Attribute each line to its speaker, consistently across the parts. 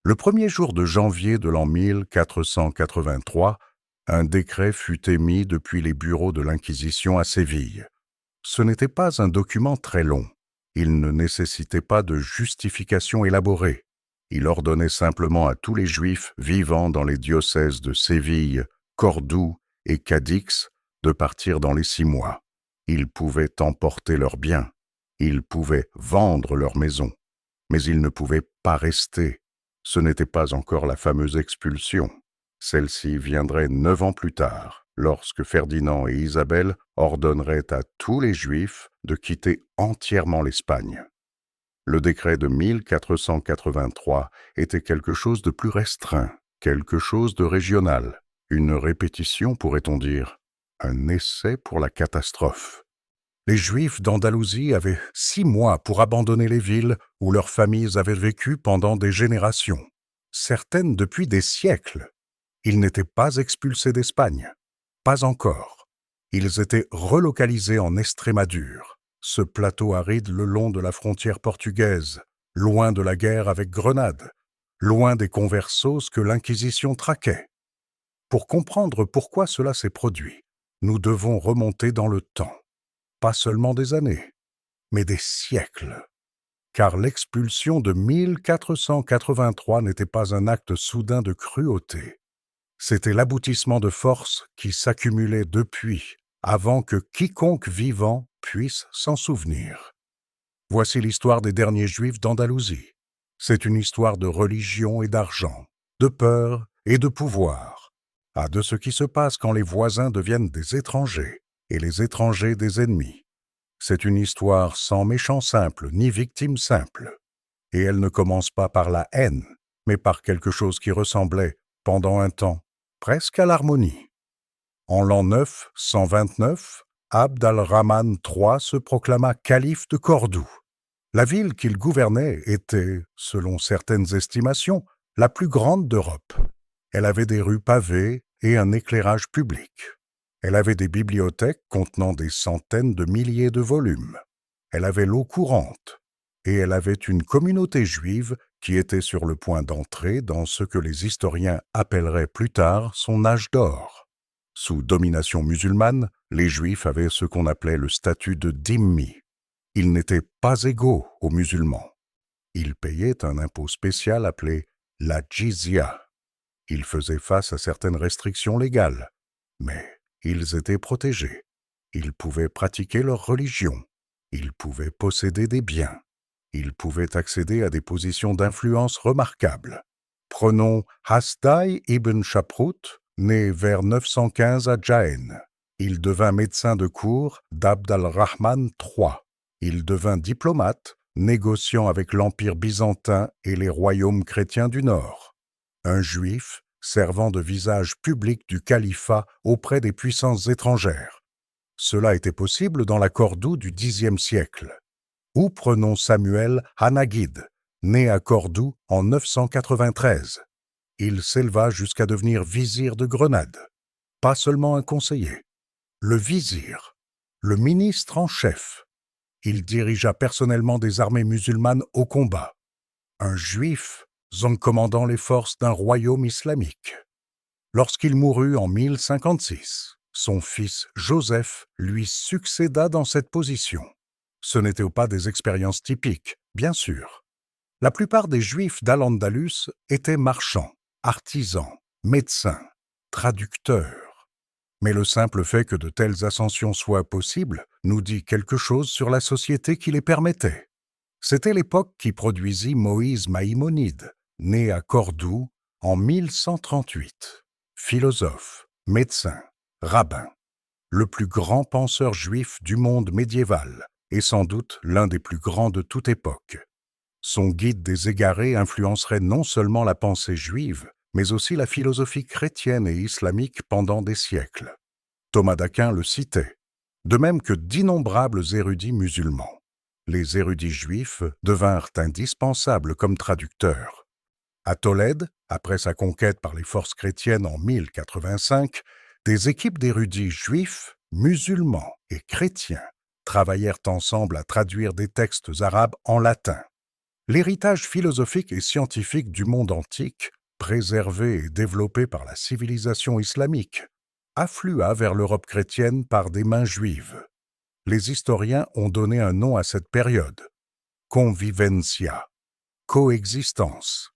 Speaker 1: Le premier jour de janvier de l'an 1483, un décret fut émis depuis les bureaux de l'Inquisition à Séville. Ce n'était pas un document très long. Il ne nécessitait pas de justification élaborée. Il ordonnait simplement à tous les Juifs vivant dans les diocèses de Séville, Cordoue et Cadix de partir dans les 6 mois. Ils pouvaient emporter leurs biens. Ils pouvaient vendre leurs maisons. Mais ils ne pouvaient pas rester. Ce n'était pas encore la fameuse expulsion. Celle-ci viendrait 9 ans plus tard, lorsque Ferdinand et Isabelle ordonneraient à tous les Juifs de quitter entièrement l'Espagne. Le décret de 1483 était quelque chose de plus restreint, quelque chose de régional, une répétition, pourrait-on dire, un essai pour la catastrophe. Les Juifs d'Andalousie avaient 6 mois pour abandonner les villes où leurs familles avaient vécu pendant des générations, certaines depuis des siècles. Ils n'étaient pas expulsés d'Espagne, pas encore. Ils étaient relocalisés en Estrémadure, ce plateau aride le long de la frontière portugaise, loin de la guerre avec Grenade, loin des conversos que l'Inquisition traquait. Pour comprendre pourquoi cela s'est produit, nous devons remonter dans le temps. Pas seulement des années, mais des siècles. Car l'expulsion de 1483 n'était pas un acte soudain de cruauté. C'était l'aboutissement de forces qui s'accumulaient depuis, avant que quiconque vivant puisse s'en souvenir. Voici l'histoire des derniers Juifs d'Andalousie. C'est une histoire de religion et d'argent, de peur et de pouvoir, de ce qui se passe quand les voisins deviennent des étrangers et les étrangers des ennemis. C'est une histoire sans méchant simple ni victime simple. Et elle ne commence pas par la haine, mais par quelque chose qui ressemblait, pendant un temps, presque à l'harmonie. En l'an 929, Abd al-Rahman III se proclama calife de Cordoue. La ville qu'il gouvernait était, selon certaines estimations, la plus grande d'Europe. Elle avait des rues pavées et un éclairage public. Elle avait des bibliothèques contenant des centaines de milliers de volumes. Elle avait l'eau courante. Et elle avait une communauté juive qui était sur le point d'entrer dans ce que les historiens appelleraient plus tard son âge d'or. Sous domination musulmane, les Juifs avaient ce qu'on appelait le statut de dhimmi. Ils n'étaient pas égaux aux musulmans. Ils payaient un impôt spécial appelé la jizya. Ils faisaient face à certaines restrictions légales, mais ils étaient protégés. Ils pouvaient pratiquer leur religion. Ils pouvaient posséder des biens. Ils pouvaient accéder à des positions d'influence remarquables. Prenons Hasdai ibn Shaprut, né vers 915 à Jaën. Il devint médecin de cour d'Abd al-Rahman III. Il devint diplomate, négociant avec l'Empire byzantin et les royaumes chrétiens du Nord. Un juif servant de visage public du califat auprès des puissances étrangères. Cela était possible dans la Cordoue du Xe siècle. Ou prenons Samuel Hanagid, né à Cordoue en 993. Il s'éleva jusqu'à devenir vizir de Grenade. Pas seulement un conseiller. Le vizir, le ministre en chef. Il dirigea personnellement des armées musulmanes au combat. Un juif, commandant les forces d'un royaume islamique. Lorsqu'il mourut en 1056, son fils Joseph lui succéda dans cette position. Ce n'étaient pas des expériences typiques, bien sûr. La plupart des Juifs d'Al-Andalus étaient marchands, artisans, médecins, traducteurs. Mais le simple fait que de telles ascensions soient possibles nous dit quelque chose sur la société qui les permettait. C'était l'époque qui produisit Moïse Maïmonide, né à Cordoue en 1138. Philosophe, médecin, rabbin, le plus grand penseur juif du monde médiéval, et sans doute l'un des plus grands de toute époque. Son guide des égarés influencerait non seulement la pensée juive, mais aussi la philosophie chrétienne et islamique pendant des siècles. Thomas d'Aquin le citait, de même que d'innombrables érudits musulmans. Les érudits juifs devinrent indispensables comme traducteurs. À Tolède, après sa conquête par les forces chrétiennes en 1085, des équipes d'érudits juifs, musulmans et chrétiens travaillèrent ensemble à traduire des textes arabes en latin. L'héritage philosophique et scientifique du monde antique, préservé et développé par la civilisation islamique, afflua vers l'Europe chrétienne par des mains juives. Les historiens ont donné un nom à cette période: convivencia, coexistence,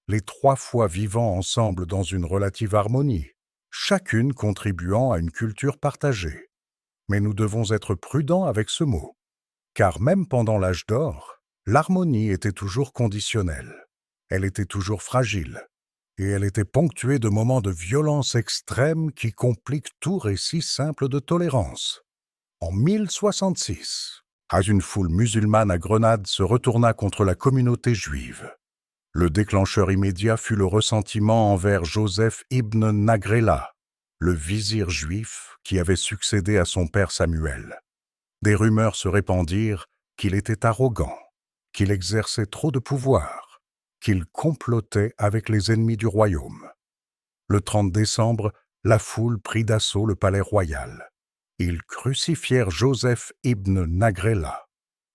Speaker 1: les trois fois vivant ensemble dans une relative harmonie, chacune contribuant à une culture partagée. Mais nous devons être prudents avec ce mot, car même pendant l'âge d'or, l'harmonie était toujours conditionnelle, elle était toujours fragile, et elle était ponctuée de moments de violence extrême qui compliquent tout récit simple de tolérance. En 1066, une foule musulmane à Grenade se retourna contre la communauté juive. Le déclencheur immédiat fut le ressentiment envers Joseph ibn Nagrela, le vizir juif qui avait succédé à son père Samuel. Des rumeurs se répandirent qu'il était arrogant, qu'il exerçait trop de pouvoir, qu'il complotait avec les ennemis du royaume. Le 30 décembre, la foule prit d'assaut le palais royal. Ils crucifièrent Joseph ibn Nagrela.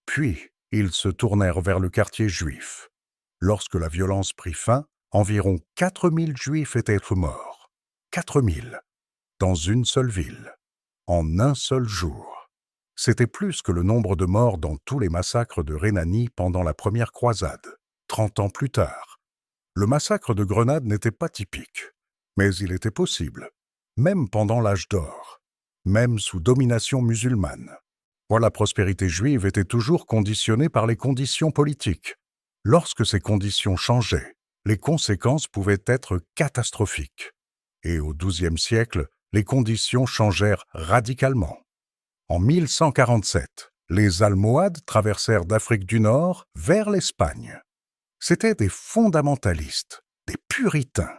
Speaker 1: Puis, ils se tournèrent vers le quartier juif. Lorsque la violence prit fin, environ 4000 Juifs étaient morts. 4000, dans une seule ville, en un seul jour. C'était plus que le nombre de morts dans tous les massacres de Rhénanie pendant la première croisade, 30 ans plus tard. Le massacre de Grenade n'était pas typique, mais il était possible, même pendant l'âge d'or, même sous domination musulmane. La prospérité juive était toujours conditionnée par les conditions politiques. Lorsque ces conditions changeaient, les conséquences pouvaient être catastrophiques. Et au XIIe siècle, les conditions changèrent radicalement. En 1147, les Almohades traversèrent d'Afrique du Nord vers l'Espagne. C'étaient des fondamentalistes, des puritains,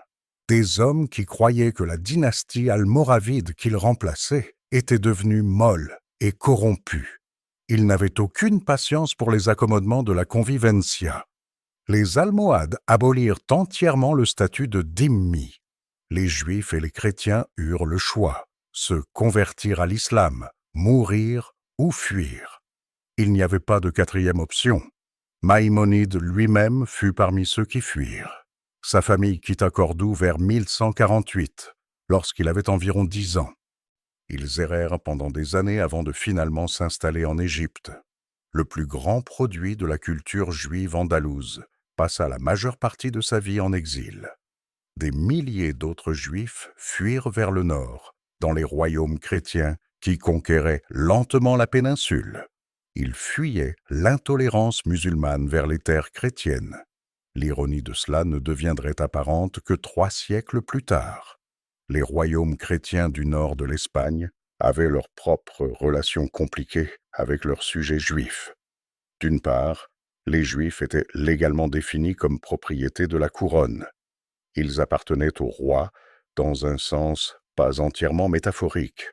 Speaker 1: des hommes qui croyaient que la dynastie almoravide qu'ils remplaçaient était devenue molle et corrompue. Ils n'avaient aucune patience pour les accommodements de la convivencia. Les Almohades abolirent entièrement le statut de dhimmi. Les Juifs et les chrétiens eurent le choix: se convertir à l'islam, mourir ou fuir. Il n'y avait pas de quatrième option. Maïmonide lui-même fut parmi ceux qui fuirent. Sa famille quitta Cordoue vers 1148, lorsqu'il avait environ 10 ans. Ils errèrent pendant des années avant de finalement s'installer en Égypte. Le plus grand produit de la culture juive andalouse passa la majeure partie de sa vie en exil. Des milliers d'autres Juifs fuirent vers le nord, dans les royaumes chrétiens qui conquéraient lentement la péninsule. Ils fuyaient l'intolérance musulmane vers les terres chrétiennes. L'ironie de cela ne deviendrait apparente que 3 siècles plus tard. Les royaumes chrétiens du nord de l'Espagne avaient leurs propres relations compliquées avec leurs sujets juifs. D'une part, les Juifs étaient légalement définis comme propriété de la couronne. Ils appartenaient au roi dans un sens pas entièrement métaphorique.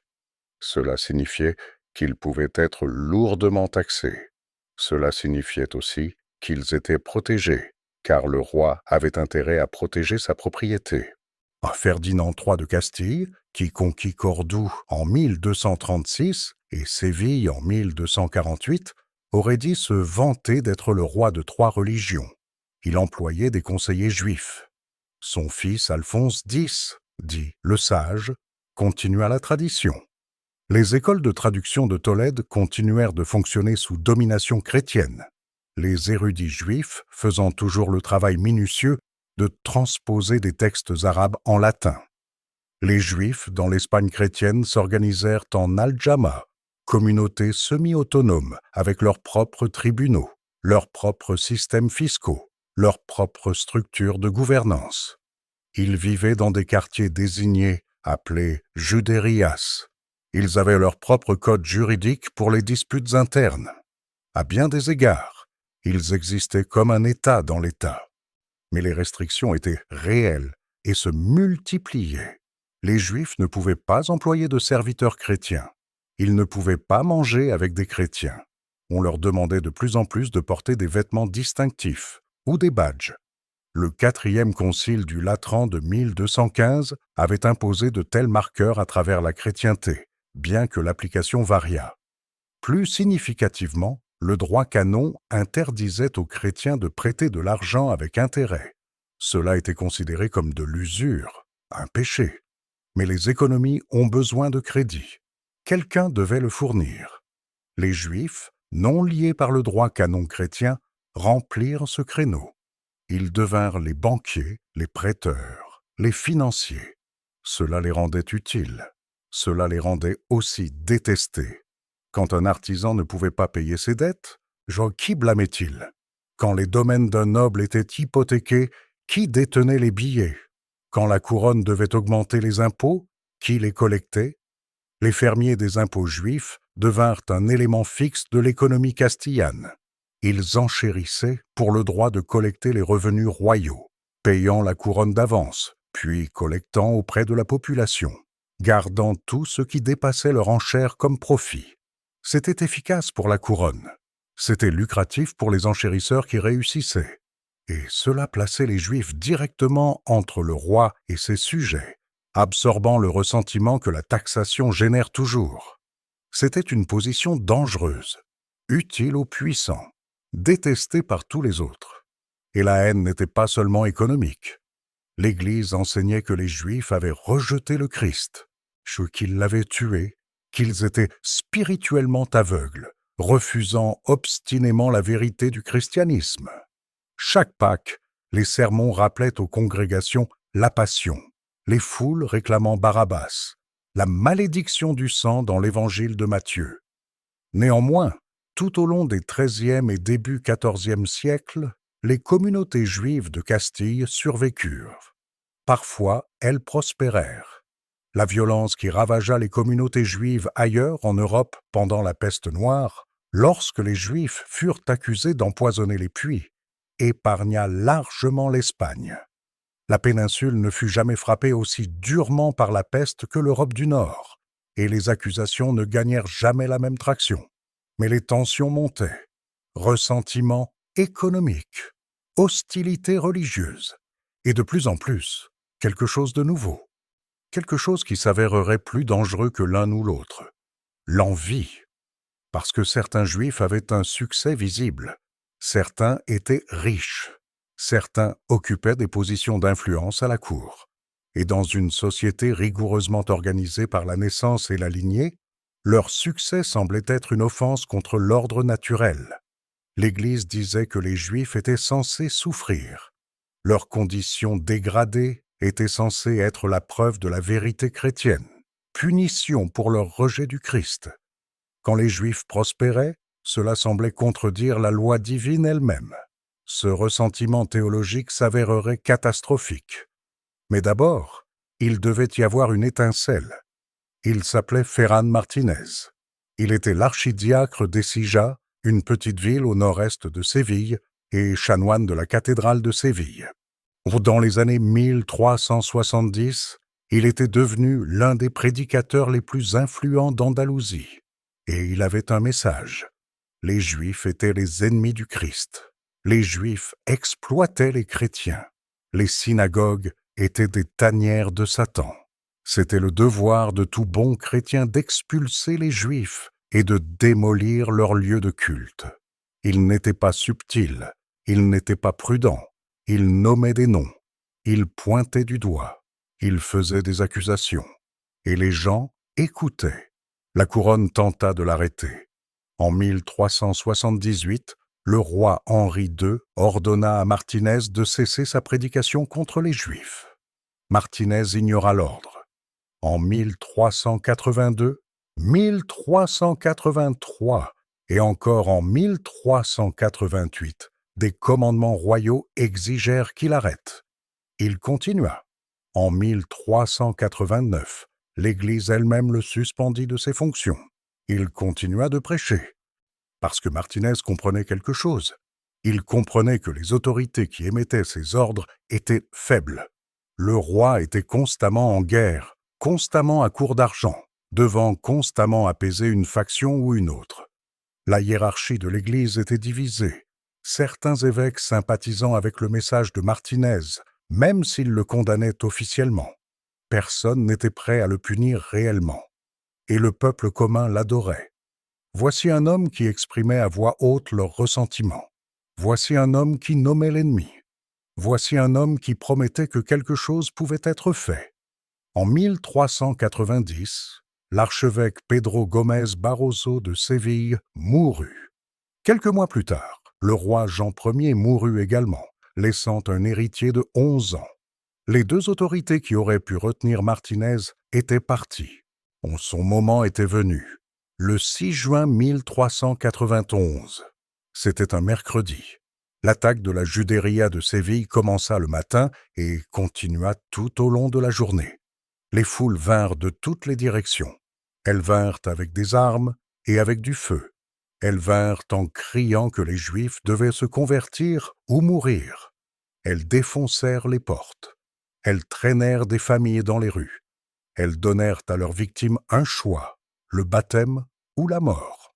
Speaker 1: Cela signifiait qu'ils pouvaient être lourdement taxés. Cela signifiait aussi qu'ils étaient protégés, car le roi avait intérêt à protéger sa propriété. Ferdinand III de Castille, qui conquit Cordoue en 1236 et Séville en 1248, aurait dit se vanter d'être le roi de 3 religions. Il employait des conseillers juifs. Son fils Alphonse X, dit le Sage, continua la tradition. Les écoles de traduction de Tolède continuèrent de fonctionner sous domination chrétienne, les érudits juifs faisant toujours le travail minutieux de transposer des textes arabes en latin. Les Juifs dans l'Espagne chrétienne s'organisèrent en aljama, communautés semi-autonomes avec leurs propres tribunaux, leurs propres systèmes fiscaux, leurs propres structures de gouvernance. Ils vivaient dans des quartiers désignés, appelés juderias. Ils avaient leur propre code juridique pour les disputes internes. À bien des égards, ils existaient comme un État dans l'État. Mais les restrictions étaient réelles et se multipliaient. Les Juifs ne pouvaient pas employer de serviteurs chrétiens. Ils ne pouvaient pas manger avec des chrétiens. On leur demandait de plus en plus de porter des vêtements distinctifs ou des badges. Le 4e concile du Latran de 1215 avait imposé de tels marqueurs à travers la chrétienté, bien que l'application variât. Plus significativement, Le droit canon interdisait aux chrétiens de prêter de l'argent avec intérêt. Cela était considéré comme de l'usure, un péché. Mais les économies ont besoin de crédit. Quelqu'un devait le fournir. Les Juifs, non liés par le droit canon chrétien, remplirent ce créneau. Ils devinrent les banquiers, les prêteurs, les financiers. Cela les rendait utiles. Cela les rendait aussi détestés. Quand un artisan ne pouvait pas payer ses dettes, qui blâmait-il? Quand les domaines d'un noble étaient hypothéqués, qui détenait les billets? Quand la couronne devait augmenter les impôts, qui les collectait? Les fermiers des impôts juifs devinrent un élément fixe de l'économie castillane. Ils enchérissaient pour le droit de collecter les revenus royaux, payant la couronne d'avance, puis collectant auprès de la population, gardant tout ce qui dépassait leur enchère comme profit. C'était efficace pour la couronne. C'était lucratif pour les enchérisseurs qui réussissaient. Et cela plaçait les Juifs directement entre le roi et ses sujets, absorbant le ressentiment que la taxation génère toujours. C'était une position dangereuse, utile aux puissants, détestée par tous les autres. Et la haine n'était pas seulement économique. L'Église enseignait que les Juifs avaient rejeté le Christ, qu'ils l'avaient tué, qu'ils étaient spirituellement aveugles, refusant obstinément la vérité du christianisme. Chaque Pâques, les sermons rappelaient aux congrégations la passion, les foules réclamant Barabbas, la malédiction du sang dans l'évangile de Matthieu. Néanmoins, tout au long des XIIIe et début XIVe siècles, les communautés juives de Castille survécurent. Parfois, elles prospérèrent. La violence qui ravagea les communautés juives ailleurs en Europe pendant la peste noire, lorsque les Juifs furent accusés d'empoisonner les puits, épargna largement l'Espagne. La péninsule ne fut jamais frappée aussi durement par la peste que l'Europe du Nord, et les accusations ne gagnèrent jamais la même traction. Mais les tensions montaient. Ressentiment économique, hostilité religieuse, et de plus en plus, quelque chose de nouveau. Quelque chose qui s'avérerait plus dangereux que l'un ou l'autre. L'envie. Parce que certains Juifs avaient un succès visible. Certains étaient riches. Certains occupaient des positions d'influence à la cour. Et dans une société rigoureusement organisée par la naissance et la lignée, leur succès semblait être une offense contre l'ordre naturel. L'Église disait que les Juifs étaient censés souffrir. Leur condition dégradée était censée être la preuve de la vérité chrétienne, punition pour leur rejet du Christ. Quand les Juifs prospéraient, cela semblait contredire la loi divine elle-même. Ce ressentiment théologique s'avérerait catastrophique. Mais d'abord, il devait y avoir une étincelle. Il s'appelait Ferran Martinez. Il était l'archidiacre d'Écija, une petite ville au nord-est de Séville, et chanoine de la cathédrale de Séville. Dans les années 1370, il était devenu l'un des prédicateurs les plus influents d'Andalousie. Et il avait un message. Les Juifs étaient les ennemis du Christ. Les Juifs exploitaient les chrétiens. Les synagogues étaient des tanières de Satan. C'était le devoir de tout bon chrétien d'expulser les Juifs et de démolir leurs lieux de culte. Il n'était pas subtil, il n'était pas prudent. Il nommait des noms, il pointait du doigt, il faisait des accusations. Et les gens écoutaient. La couronne tenta de l'arrêter. En 1378, le roi Henri II ordonna à Martinez de cesser sa prédication contre les Juifs. Martinez ignora l'ordre. En 1382, 1383 et encore en 1388, des commandements royaux exigèrent qu'il arrête. Il continua. En 1389, l'Église elle-même le suspendit de ses fonctions. Il continua de prêcher. Parce que Martinez comprenait quelque chose. Il comprenait que les autorités qui émettaient ces ordres étaient faibles. Le roi était constamment en guerre, constamment à court d'argent, devant constamment apaiser une faction ou une autre. La hiérarchie de l'Église était divisée. Certains évêques sympathisant avec le message de Martinez, même s'ils le condamnaient officiellement. Personne n'était prêt à le punir réellement. Et le peuple commun l'adorait. Voici un homme qui exprimait à voix haute leurs ressentiments. Voici un homme qui nommait l'ennemi. Voici un homme qui promettait que quelque chose pouvait être fait. En 1390, l'archevêque Pedro Gómez Barroso de Séville mourut. Quelques mois plus tard, le roi Jean Ier mourut également, laissant un héritier de 11 ans. Les deux autorités qui auraient pu retenir Martinez étaient parties. Son moment était venu. Le 6 juin 1391. C'était un mercredi. L'attaque de la Judería de Séville commença le matin et continua tout au long de la journée. Les foules vinrent de toutes les directions. Elles vinrent avec des armes et avec du feu. Elles vinrent en criant que les Juifs devaient se convertir ou mourir. Elles défoncèrent les portes. Elles traînèrent des familles dans les rues. Elles donnèrent à leurs victimes un choix, le baptême ou la mort.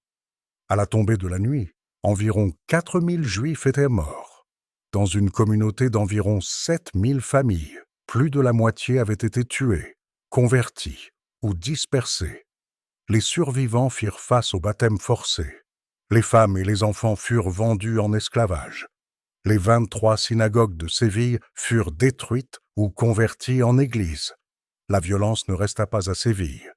Speaker 1: À la tombée de la nuit, environ 4000 Juifs étaient morts. Dans une communauté d'environ 7000 familles, plus de la moitié avaient été tués, convertis ou dispersés. Les survivants firent face au baptême forcé. Les femmes et les enfants furent vendus en esclavage. Les 23 synagogues de Séville furent détruites ou converties en églises. La violence ne resta pas à Séville.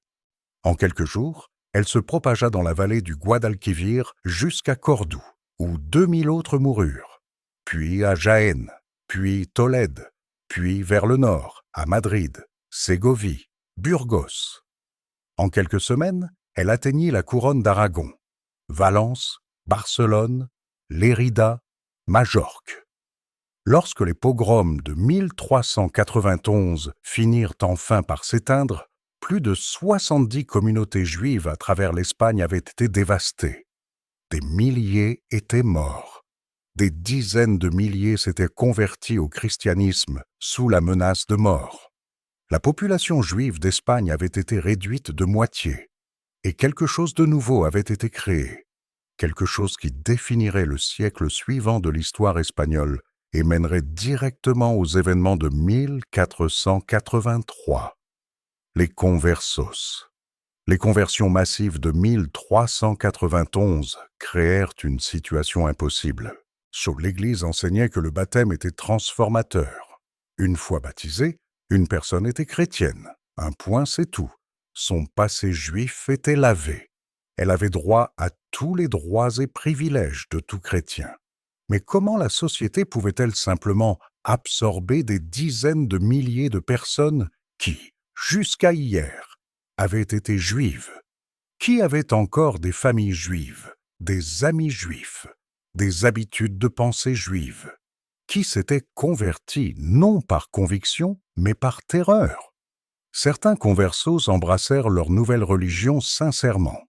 Speaker 1: En quelques jours, elle se propagea dans la vallée du Guadalquivir jusqu'à Cordoue, où 2000 autres moururent, puis à Jaén, puis Tolède, puis vers le nord, à Madrid, Ségovie, Burgos. En quelques semaines, elle atteignit la couronne d'Aragon, Valence, Barcelone, Lérida, Majorque. Lorsque les pogroms de 1391 finirent enfin par s'éteindre, plus de 70 communautés juives à travers l'Espagne avaient été dévastées. Des milliers étaient morts. Des dizaines de milliers s'étaient convertis au christianisme sous la menace de mort. La population juive d'Espagne avait été réduite de moitié, et quelque chose de nouveau avait été créé, quelque chose qui définirait le siècle suivant de l'histoire espagnole et mènerait directement aux événements de 1483. Les conversos. Les conversions massives de 1391 créèrent une situation impossible. L'Église enseignait que le baptême était transformateur. Une fois baptisée, une personne était chrétienne. Un point, c'est tout. Son passé juif était lavé. Elle avait droit à tous les droits et privilèges de tout chrétien. Mais comment la société pouvait-elle simplement absorber des dizaines de milliers de personnes qui, jusqu'à hier, avaient été juives? Qui avait encore des familles juives, des amis juifs, des habitudes de pensée juives? Qui s'était converti non par conviction, mais par terreur? Certains conversos embrassèrent leur nouvelle religion sincèrement.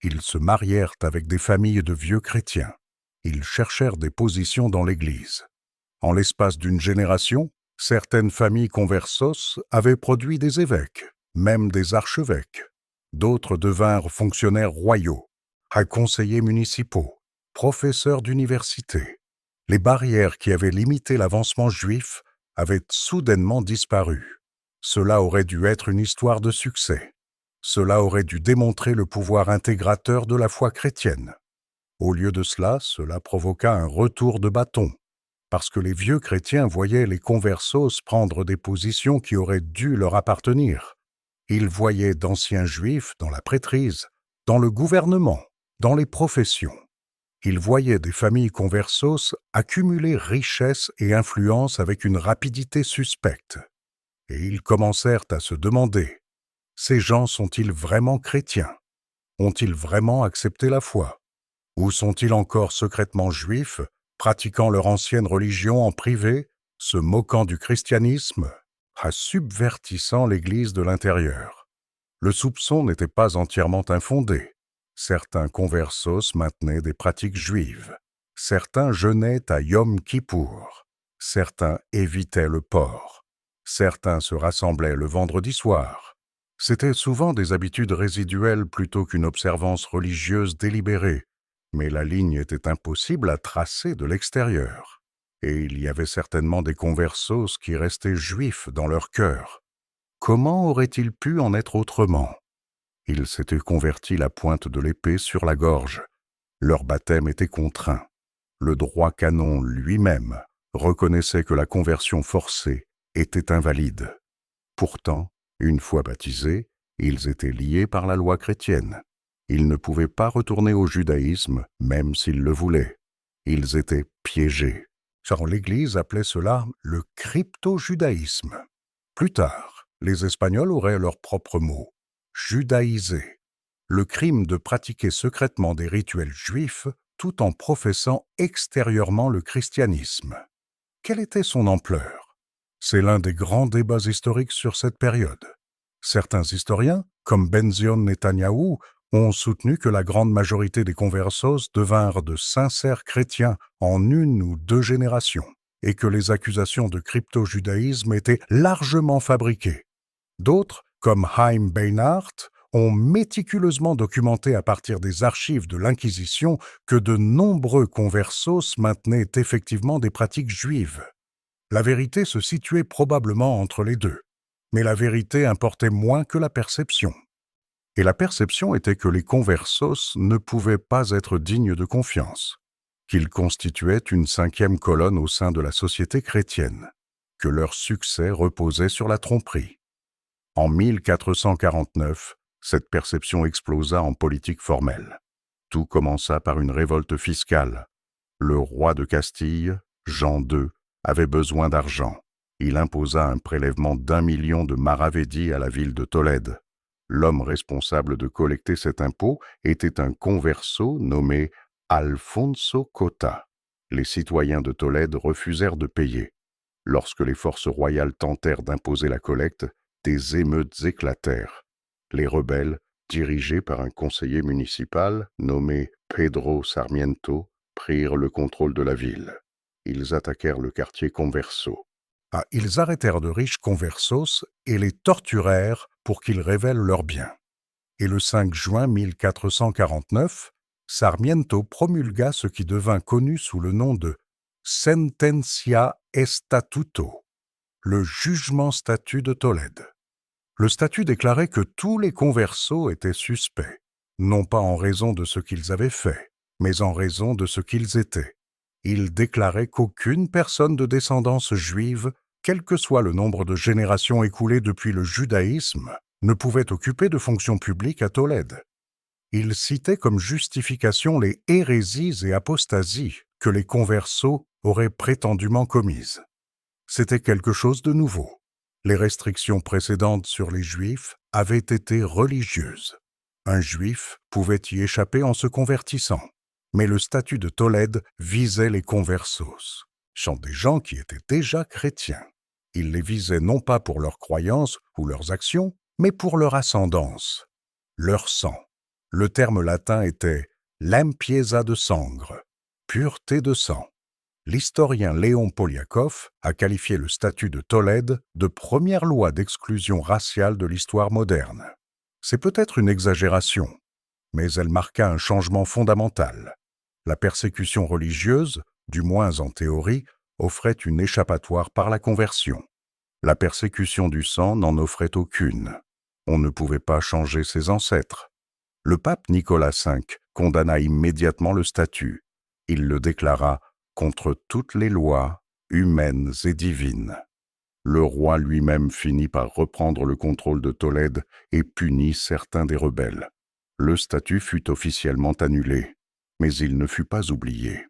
Speaker 1: Ils se marièrent avec des familles de vieux chrétiens. Ils cherchèrent des positions dans l'Église. En l'espace d'une génération, certaines familles conversos avaient produit des évêques, même des archevêques. D'autres devinrent fonctionnaires royaux, conseillers municipaux, professeurs d'université. Les barrières qui avaient limité l'avancement juif avaient soudainement disparu. Cela aurait dû être une histoire de succès. Cela aurait dû démontrer le pouvoir intégrateur de la foi chrétienne. Au lieu de cela, cela provoqua un retour de bâton, parce que les vieux chrétiens voyaient les conversos prendre des positions qui auraient dû leur appartenir. Ils voyaient d'anciens juifs dans la prêtrise, dans le gouvernement, dans les professions. Ils voyaient des familles conversos accumuler richesse et influence avec une rapidité suspecte. Et ils commencèrent à se demander, ces gens sont-ils vraiment chrétiens? Ont-ils vraiment accepté la foi? Ou sont-ils encore secrètement juifs, pratiquant leur ancienne religion en privé, se moquant du christianisme, subvertissant l'Église de l'intérieur? Le soupçon n'était pas entièrement infondé. Certains conversos maintenaient des pratiques juives. Certains jeûnaient à Yom Kippour. Certains évitaient le porc. Certains se rassemblaient le vendredi soir. C'étaient souvent des habitudes résiduelles plutôt qu'une observance religieuse délibérée, mais la ligne était impossible à tracer de l'extérieur. Et il y avait certainement des conversos qui restaient juifs dans leur cœur. Comment auraient-ils pu en être autrement? Ils s'étaient convertis la pointe de l'épée sur la gorge. Leur baptême était contraint. Le droit canon lui-même reconnaissait que la conversion forcée était invalide. Pourtant, une fois baptisés, ils étaient liés par la loi chrétienne. Ils ne pouvaient pas retourner au judaïsme, même s'ils le voulaient. Ils étaient piégés. L'Église appelait cela le crypto-judaïsme. Plus tard, les Espagnols auraient leur propre mot, judaïser, le crime de pratiquer secrètement des rituels juifs tout en professant extérieurement le christianisme. Quelle était son ampleur? C'est l'un des grands débats historiques sur cette période. Certains historiens, comme Benzion Netanyahou, ont soutenu que la grande majorité des conversos devinrent de sincères chrétiens en 1 ou 2 générations, et que les accusations de crypto-judaïsme étaient largement fabriquées. D'autres, comme Chaim Beinart, ont méticuleusement documenté à partir des archives de l'Inquisition que de nombreux conversos maintenaient effectivement des pratiques juives. La vérité se situait probablement entre les deux, mais la vérité importait moins que la perception. Et la perception était que les conversos ne pouvaient pas être dignes de confiance, qu'ils constituaient une 5e colonne au sein de la société chrétienne, que leur succès reposait sur la tromperie. En 1449, cette perception explosa en politique formelle. Tout commença par une révolte fiscale. Le roi de Castille, Jean II, avait besoin d'argent. Il imposa un prélèvement d'1 million de maravédis à la ville de Tolède. L'homme responsable de collecter cet impôt était un converso nommé Alfonso Cota. Les citoyens de Tolède refusèrent de payer. Lorsque les forces royales tentèrent d'imposer la collecte, des émeutes éclatèrent. Les rebelles, dirigés par un conseiller municipal nommé Pedro Sarmiento, prirent le contrôle de la ville. Ils attaquèrent le quartier Converso. Ils arrêtèrent de riches conversos et les torturèrent pour qu'ils révèlent leurs biens. Et le 5 juin 1449, Sarmiento promulgua ce qui devint connu sous le nom de Sentencia Estatuto, le jugement-statut de Tolède. Le statut déclarait que tous les conversos étaient suspects, non pas en raison de ce qu'ils avaient fait, mais en raison de ce qu'ils étaient. Il déclarait qu'aucune personne de descendance juive, quel que soit le nombre de générations écoulées depuis le judaïsme, ne pouvait occuper de fonctions publiques à Tolède. Il citait comme justification les hérésies et apostasies que les conversos auraient prétendument commises. C'était quelque chose de nouveau. Les restrictions précédentes sur les Juifs avaient été religieuses. Un Juif pouvait y échapper en se convertissant. Mais le statut de Tolède visait les conversos, des gens qui étaient déjà chrétiens. Il les visait non pas pour leurs croyances ou leurs actions, mais pour leur ascendance, leur sang. Le terme latin était « limpieza de sangre », pureté de sang. L'historien Léon Poliakov a qualifié le statut de Tolède de première loi d'exclusion raciale de l'histoire moderne. C'est peut-être une exagération, mais elle marqua un changement fondamental. La persécution religieuse, du moins en théorie, offrait une échappatoire par la conversion. La persécution du sang n'en offrait aucune. On ne pouvait pas changer ses ancêtres. Le pape Nicolas V condamna immédiatement le statut. Il le déclara contre toutes les lois humaines et divines. Le roi lui-même finit par reprendre le contrôle de Tolède et punit certains des rebelles. Le statut fut officiellement annulé, mais il ne fut pas oublié.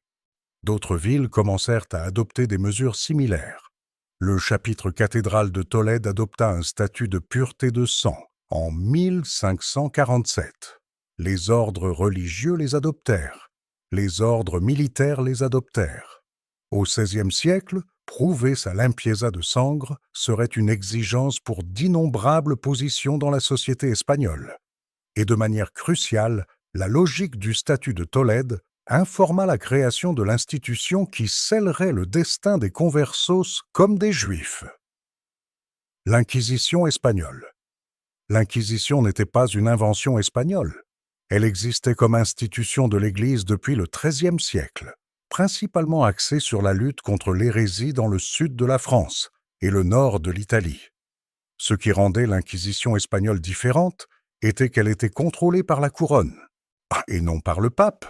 Speaker 1: D'autres villes commencèrent à adopter des mesures similaires. Le chapitre cathédral de Tolède adopta un statut de pureté de sang en 1547. Les ordres religieux les adoptèrent. Les ordres militaires les adoptèrent. Au XVIe siècle, prouver sa limpieza de sangre serait une exigence pour d'innombrables positions dans la société espagnole. Et de manière cruciale, la logique du statut de Tolède informa la création de l'institution qui scellerait le destin des conversos comme des Juifs. L'Inquisition espagnole. L'Inquisition n'était pas une invention espagnole. Elle existait comme institution de l'Église depuis le XIIIe siècle, principalement axée sur la lutte contre l'hérésie dans le sud de la France et le nord de l'Italie. Ce qui rendait l'Inquisition espagnole différente était qu'elle était contrôlée par la couronne, et non par le pape.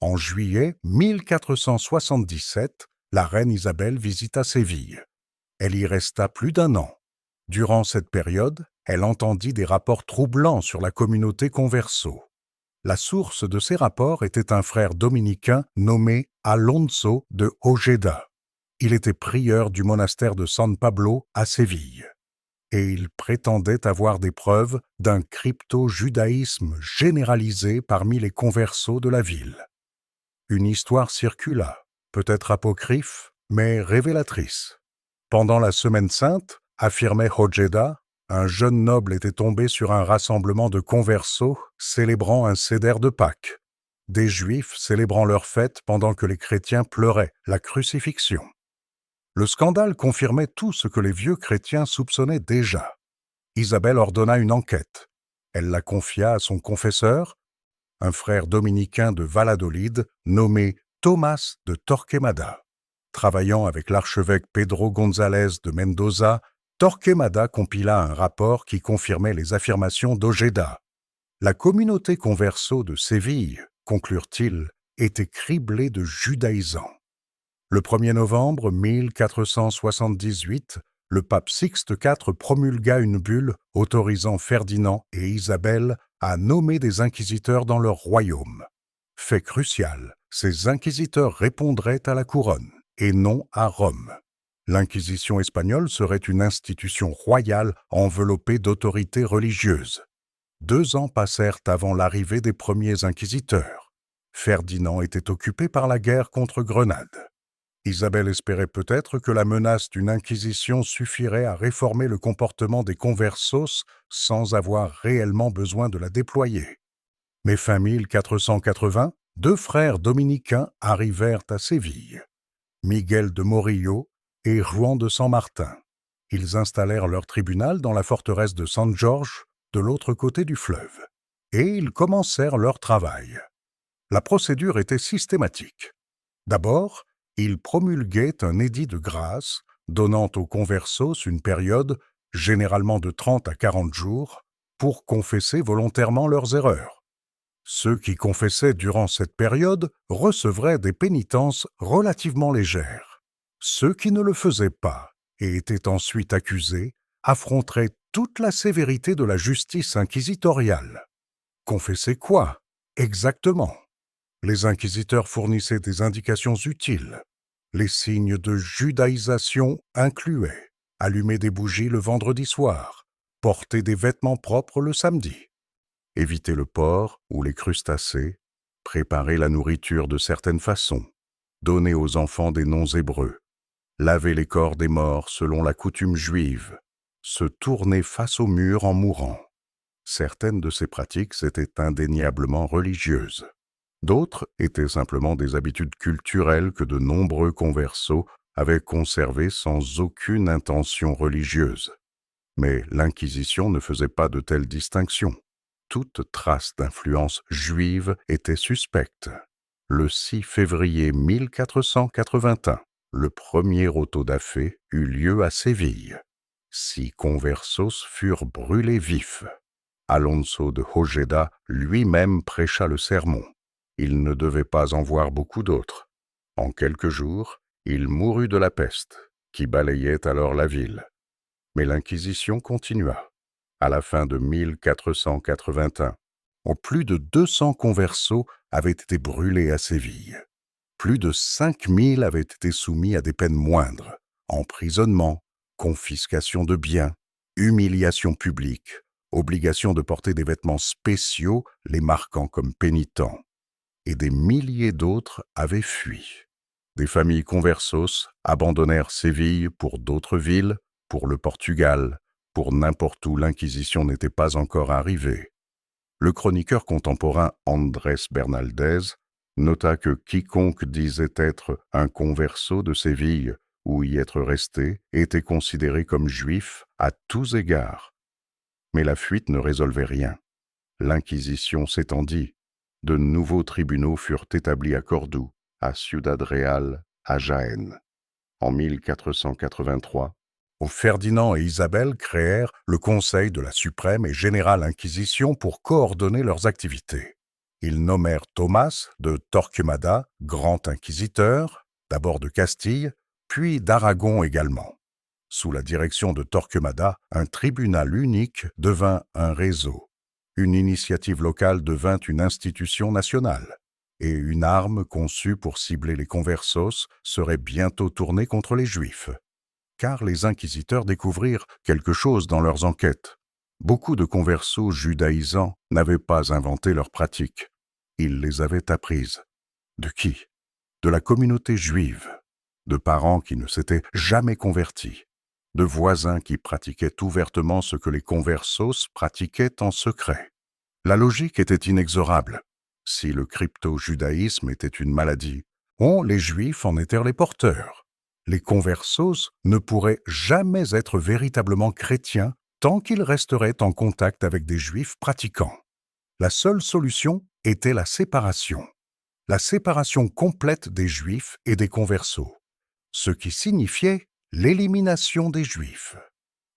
Speaker 1: En juillet 1477, la reine Isabelle visita Séville. Elle y resta plus d'1 an. Durant cette période, elle entendit des rapports troublants sur la communauté converso. La source de ces rapports était un frère dominicain nommé Alonso de Ojeda. Il était prieur du monastère de San Pablo à Séville. Et il prétendait avoir des preuves d'un crypto-judaïsme généralisé parmi les conversos de la ville. Une histoire circula, peut-être apocryphe, mais révélatrice. Pendant la Semaine sainte, affirmait Ojeda, un jeune noble était tombé sur un rassemblement de conversos célébrant un seder de Pâques. Des Juifs célébrant leur fête pendant que les chrétiens pleuraient la crucifixion. Le scandale confirmait tout ce que les vieux chrétiens soupçonnaient déjà. Isabelle ordonna une enquête. Elle la confia à son confesseur, un frère dominicain de Valladolid nommé Thomas de Torquemada. Travaillant avec l'archevêque Pedro González de Mendoza, Torquemada compila un rapport qui confirmait les affirmations d'Ojeda. La communauté converso de Séville, conclurent-ils, était criblée de judaïsants. Le 1er novembre 1478, le pape Sixte IV promulgua une bulle autorisant Ferdinand et Isabelle à nommer des inquisiteurs dans leur royaume. Fait crucial, ces inquisiteurs répondraient à la couronne, et non à Rome. L'Inquisition espagnole serait une institution royale enveloppée d'autorité religieuse. 2 ans passèrent avant l'arrivée des premiers inquisiteurs. Ferdinand était occupé par la guerre contre Grenade. Isabelle espérait peut-être que la menace d'une inquisition suffirait à réformer le comportement des conversos sans avoir réellement besoin de la déployer. Mais fin 1480, 2 frères dominicains arrivèrent à Séville, Miguel de Morillo et Juan de San Martin. Ils installèrent leur tribunal dans la forteresse de San Jorge, de l'autre côté du fleuve, et ils commencèrent leur travail. La procédure était systématique. D'abord, ils promulguaient un édit de grâce, donnant aux conversos une période, généralement de 30 à 40 jours, pour confesser volontairement leurs erreurs. Ceux qui confessaient durant cette période recevraient des pénitences relativement légères. Ceux qui ne le faisaient pas et étaient ensuite accusés affronteraient toute la sévérité de la justice inquisitoriale. Confesser quoi, exactement? Les inquisiteurs fournissaient des indications utiles. Les signes de judaïsation incluaient allumer des bougies le vendredi soir, porter des vêtements propres le samedi, éviter le porc ou les crustacés, préparer la nourriture de certaines façons, donner aux enfants des noms hébreux, laver les corps des morts selon la coutume juive, se tourner face au mur en mourant. Certaines de ces pratiques étaient indéniablement religieuses. D'autres étaient simplement des habitudes culturelles que de nombreux conversos avaient conservées sans aucune intention religieuse. Mais l'Inquisition ne faisait pas de telles distinctions. Toute trace d'influence juive était suspecte. Le 6 février 1481, le premier auto-da-fé eut lieu à Séville. 6 conversos furent brûlés vifs. Alonso de Ojeda lui-même prêcha le sermon. Il ne devait pas en voir beaucoup d'autres. En quelques jours, il mourut de la peste, qui balayait alors la ville. Mais l'Inquisition continua. À la fin de 1481, plus de 200 conversos avaient été brûlés à Séville. Plus de 5000 avaient été soumis à des peines moindres, emprisonnement, confiscation de biens, humiliation publique, obligation de porter des vêtements spéciaux les marquant comme pénitents. Et des milliers d'autres avaient fui. Des familles conversos abandonnèrent Séville pour d'autres villes, pour le Portugal, pour n'importe où l'Inquisition n'était pas encore arrivée. Le chroniqueur contemporain Andrés Bernaldez nota que quiconque disait être un converso de Séville ou y être resté était considéré comme juif à tous égards. Mais la fuite ne résolvait rien. L'Inquisition s'étendit. De nouveaux tribunaux furent établis à Cordoue, à Ciudad Real, à Jaén. En 1483, Ferdinand et Isabelle créèrent le Conseil de la Suprême et Générale Inquisition pour coordonner leurs activités. Ils nommèrent Thomas de Torquemada grand inquisiteur, d'abord de Castille, puis d'Aragon également. Sous la direction de Torquemada, un tribunal unique devint un réseau. Une initiative locale devint une institution nationale. Et une arme conçue pour cibler les conversos serait bientôt tournée contre les Juifs. Car les inquisiteurs découvrirent quelque chose dans leurs enquêtes. Beaucoup de conversos judaïsants n'avaient pas inventé leurs pratiques. Ils les avaient apprises. De qui? De la communauté juive, de parents qui ne s'étaient jamais convertis, de voisins qui pratiquaient ouvertement ce que les conversos pratiquaient en secret. La logique était inexorable. Si le crypto-judaïsme était une maladie, les Juifs en étaient les porteurs. Les conversos ne pourraient jamais être véritablement chrétiens tant qu'ils resteraient en contact avec des Juifs pratiquants. La seule solution était la séparation complète des Juifs et des conversos, ce qui signifiait l'élimination des Juifs.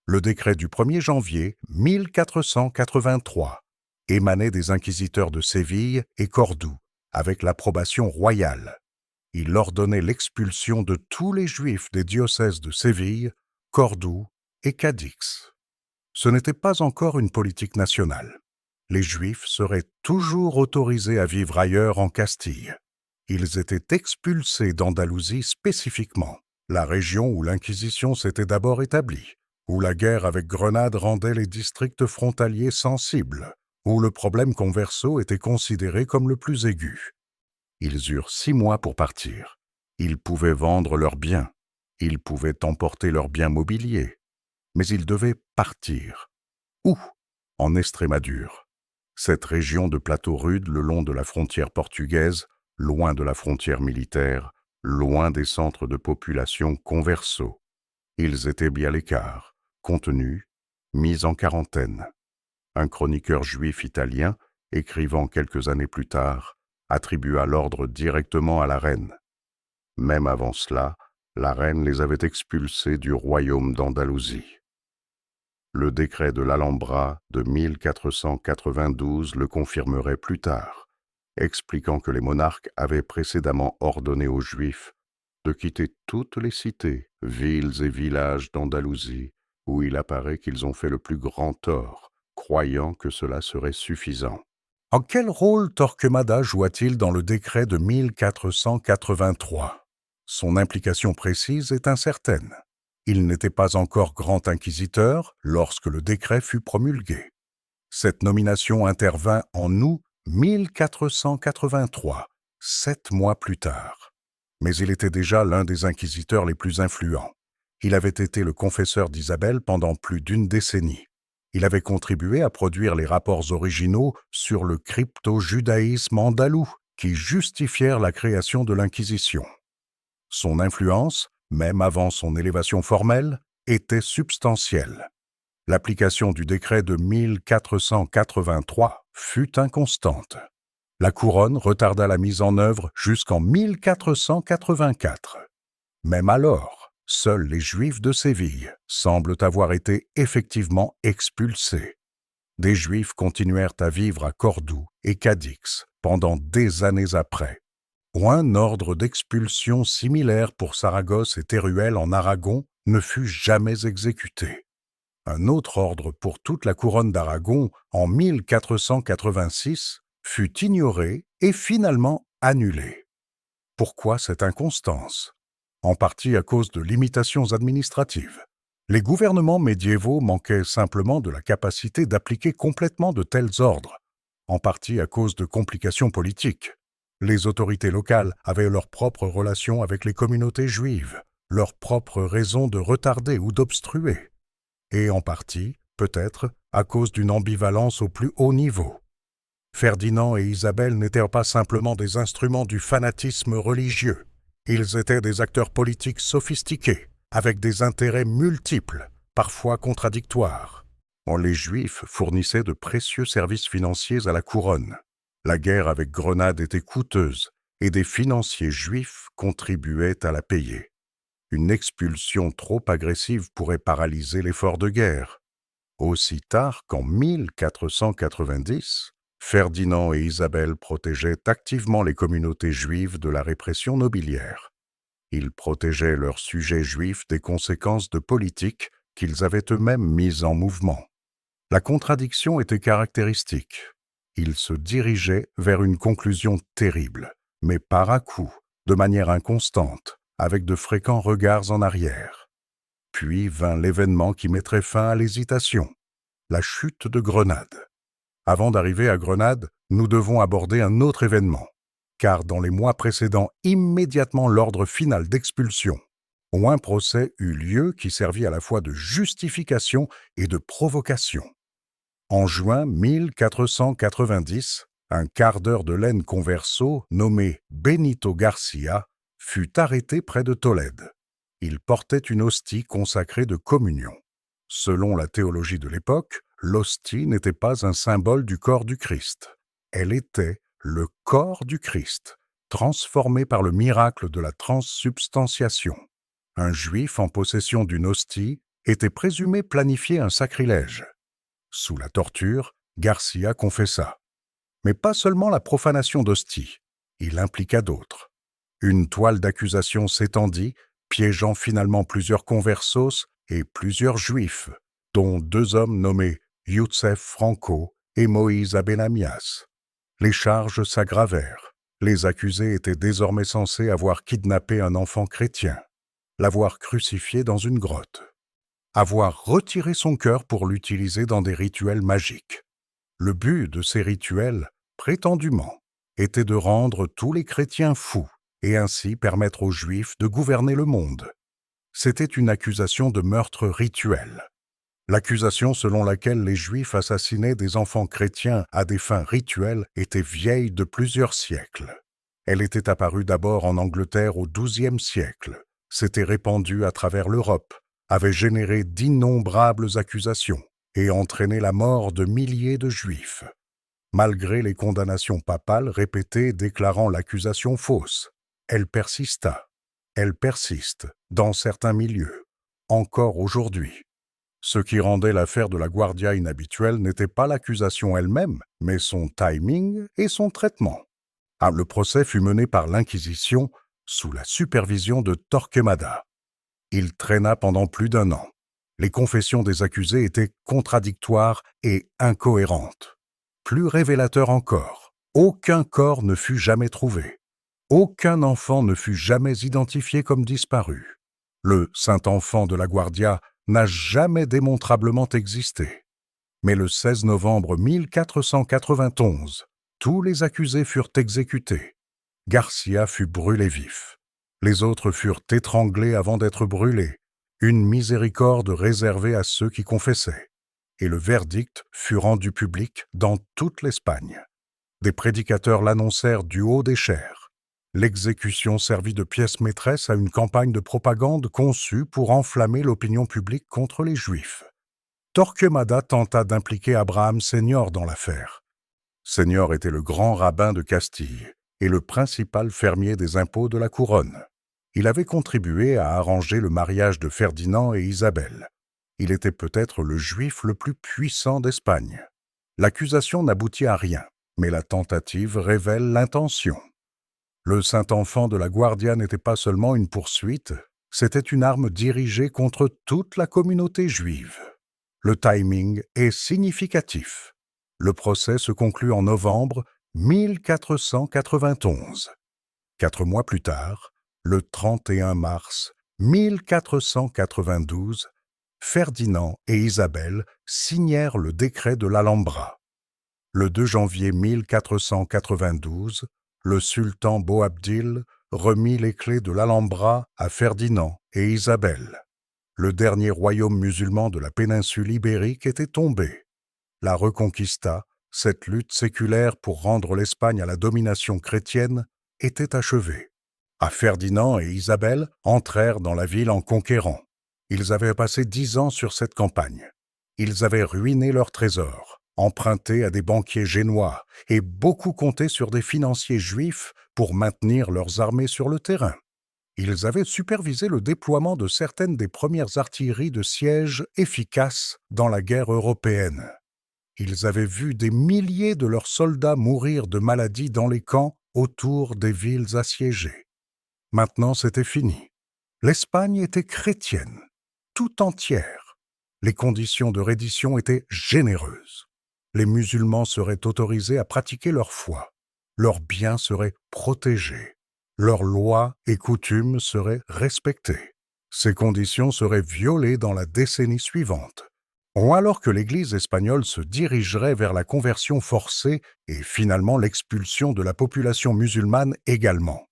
Speaker 1: Le décret du 1er janvier 1483 émanait des inquisiteurs de Séville et Cordoue, avec l'approbation royale. Il ordonnait l'expulsion de tous les Juifs des diocèses de Séville, Cordoue et Cadix. Ce n'était pas encore une politique nationale. Les Juifs seraient toujours autorisés à vivre ailleurs en Castille. Ils étaient expulsés d'Andalousie spécifiquement, la région où l'Inquisition s'était d'abord établie, où la guerre avec Grenade rendait les districts frontaliers sensibles, où le problème converso était considéré comme le plus aigu. Ils eurent 6 mois pour partir. Ils pouvaient vendre leurs biens. Ils pouvaient emporter leurs biens mobiliers. Mais ils devaient partir. Où? En Estrémadure. Cette région de plateaux rudes le long de la frontière portugaise, loin de la frontière militaire, loin des centres de population converso. Ils étaient bien à l'écart, contenus, mis en quarantaine. Un chroniqueur juif italien, écrivant quelques années plus tard, attribua l'ordre directement à la reine. Même avant cela, la reine les avait expulsés du royaume d'Andalousie. Le décret de l'Alhambra de 1492 le confirmerait plus tard, expliquant que les monarques avaient précédemment ordonné aux Juifs de quitter toutes les cités, villes et villages d'Andalousie, où il apparaît qu'ils ont fait le plus grand tort, croyant que cela serait suffisant. En quel rôle Torquemada joua-t-il dans le décret de 1483 ? Son implication précise est incertaine. Il n'était pas encore grand inquisiteur lorsque le décret fut promulgué. Cette nomination intervint en août 1483, 7 mois plus tard. Mais il était déjà l'un des inquisiteurs les plus influents. Il avait été le confesseur d'Isabelle pendant plus d'1 décennie. Il avait contribué à produire les rapports originaux sur le crypto-judaïsme andalou qui justifièrent la création de l'Inquisition. Son influence, même avant son élévation formelle, était substantielle. L'application du décret de 1483 fut inconstante. La couronne retarda la mise en œuvre jusqu'en 1484. Même alors, seuls les Juifs de Séville semblent avoir été effectivement expulsés. Des Juifs continuèrent à vivre à Cordoue et Cadix pendant des années après. Un ordre d'expulsion similaire pour Saragosse et Teruel en Aragon ne fut jamais exécuté. Un autre ordre pour toute la couronne d'Aragon en 1486 fut ignoré et finalement annulé. Pourquoi cette inconstance? En partie à cause de limitations administratives. Les gouvernements médiévaux manquaient simplement de la capacité d'appliquer complètement de tels ordres, en partie à cause de complications politiques. Les autorités locales avaient leurs propres relations avec les communautés juives, leurs propres raisons de retarder ou d'obstruer, et en partie, peut-être, à cause d'une ambivalence au plus haut niveau. Ferdinand et Isabelle n'étaient pas simplement des instruments du fanatisme religieux, ils étaient des acteurs politiques sophistiqués, avec des intérêts multiples, parfois contradictoires. Les Juifs fournissaient de précieux services financiers à la couronne. La guerre avec Grenade était coûteuse et des financiers juifs contribuaient à la payer. Une expulsion trop agressive pourrait paralyser l'effort de guerre. Aussi tard qu'en 1490, Ferdinand et Isabelle protégeaient activement les communautés juives de la répression nobiliaire. Ils protégeaient leurs sujets juifs des conséquences de politiques qu'ils avaient eux-mêmes mises en mouvement. La contradiction était caractéristique. Ils se dirigeaient vers une conclusion terrible, mais par à-coups, de manière inconstante, avec de fréquents regards en arrière. Puis vint l'événement qui mettrait fin à l'hésitation, la chute de Grenade. Avant d'arriver à Grenade, nous devons aborder un autre événement, car dans les mois précédant immédiatement l'ordre final d'expulsion, un procès eut lieu qui servit à la fois de justification et de provocation. En juin 1490, un quart-d'heure de laine converso nommé Benito Garcia fut arrêté près de Tolède. Il portait une hostie consacrée de communion. Selon la théologie de l'époque, l'hostie n'était pas un symbole du corps du Christ. Elle était le corps du Christ, transformé par le miracle de la transsubstantiation. Un juif en possession d'une hostie était présumé planifier un sacrilège. Sous la torture, Garcia confessa. Mais pas seulement la profanation d'hostie, il impliqua d'autres. Une toile d'accusation s'étendit, piégeant finalement plusieurs conversos et plusieurs juifs, dont 2 hommes nommés Youssef Franco et Moïse Abenamias. Les charges s'aggravèrent. Les accusés étaient désormais censés avoir kidnappé un enfant chrétien, l'avoir crucifié dans une grotte, avoir retiré son cœur pour l'utiliser dans des rituels magiques. Le but de ces rituels, prétendument, était de rendre tous les chrétiens fous et ainsi permettre aux Juifs de gouverner le monde. C'était une accusation de meurtre rituel. L'accusation selon laquelle les Juifs assassinaient des enfants chrétiens à des fins rituelles était vieille de plusieurs siècles. Elle était apparue d'abord en Angleterre au XIIe siècle, s'était répandue à travers l'Europe, avait généré d'innombrables accusations et entraîné la mort de milliers de Juifs. Malgré les condamnations papales répétées déclarant l'accusation fausse, elle persista. Elle persiste dans certains milieux, encore aujourd'hui. Ce qui rendait l'affaire de la Guardia inhabituelle n'était pas l'accusation elle-même, mais son timing et son traitement. Le procès fut mené par l'Inquisition sous la supervision de Torquemada. Il traîna pendant plus d'1 an. Les confessions des accusés étaient contradictoires et incohérentes. Plus révélateur encore, aucun corps ne fut jamais trouvé. Aucun enfant ne fut jamais identifié comme disparu. Le Saint-Enfant de la Guardia n'a jamais démontrablement existé. Mais le 16 novembre 1491, tous les accusés furent exécutés. Garcia fut brûlé vif. Les autres furent étranglés avant d'être brûlés, une miséricorde réservée à ceux qui confessaient. Et le verdict fut rendu public dans toute l'Espagne. Des prédicateurs l'annoncèrent du haut des chairs. L'exécution servit de pièce maîtresse à une campagne de propagande conçue pour enflammer l'opinion publique contre les Juifs. Torquemada tenta d'impliquer Abraham Senior dans l'affaire. Senior était le grand rabbin de Castille et le principal fermier des impôts de la couronne. Il avait contribué à arranger le mariage de Ferdinand et Isabelle. Il était peut-être le juif le plus puissant d'Espagne. L'accusation n'aboutit à rien, mais la tentative révèle l'intention. Le Saint-Enfant de la Guardia n'était pas seulement une poursuite, c'était une arme dirigée contre toute la communauté juive. Le timing est significatif. Le procès se conclut en novembre 1491. 4 mois plus tard, le 31 mars 1492, Ferdinand et Isabelle signèrent le décret de l'Alhambra. Le 2 janvier 1492, le sultan Boabdil remit les clés de l'Alhambra à Ferdinand et Isabelle. Le dernier royaume musulman de la péninsule ibérique était tombé. La Reconquista, cette lutte séculaire pour rendre l'Espagne à la domination chrétienne, était achevée. Ferdinand et Isabelle entrèrent dans la ville en conquérant. Ils avaient passé 10 ans sur cette campagne. Ils avaient ruiné leurs trésors, emprunté à des banquiers génois et beaucoup compté sur des financiers juifs pour maintenir leurs armées sur le terrain. Ils avaient supervisé le déploiement de certaines des premières artilleries de siège efficaces dans la guerre européenne. Ils avaient vu des milliers de leurs soldats mourir de maladies dans les camps autour des villes assiégées. Maintenant, c'était fini. L'Espagne était chrétienne, tout entière. Les conditions de reddition étaient généreuses. Les musulmans seraient autorisés à pratiquer leur foi. Leurs biens seraient protégés. Leurs lois et coutumes seraient respectées. Ces conditions seraient violées dans la décennie suivante. Alors que l'Église espagnole se dirigerait vers la conversion forcée et finalement l'expulsion de la population musulmane également.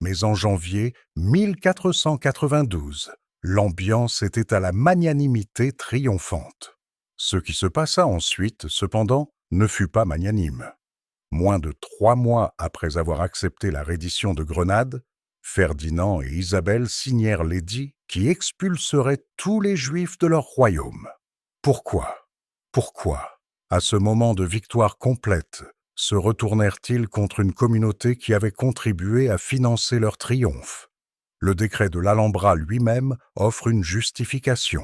Speaker 1: Mais en janvier 1492, l'ambiance était à la magnanimité triomphante. Ce qui se passa ensuite, cependant, ne fut pas magnanime. Moins de 3 mois après avoir accepté la reddition de Grenade, Ferdinand et Isabelle signèrent l'édit qui expulserait tous les Juifs de leur royaume. Pourquoi, à ce moment de victoire complète, se retournèrent-ils contre une communauté qui avait contribué à financer leur triomphe? Le décret de l'Alhambra lui-même offre une justification.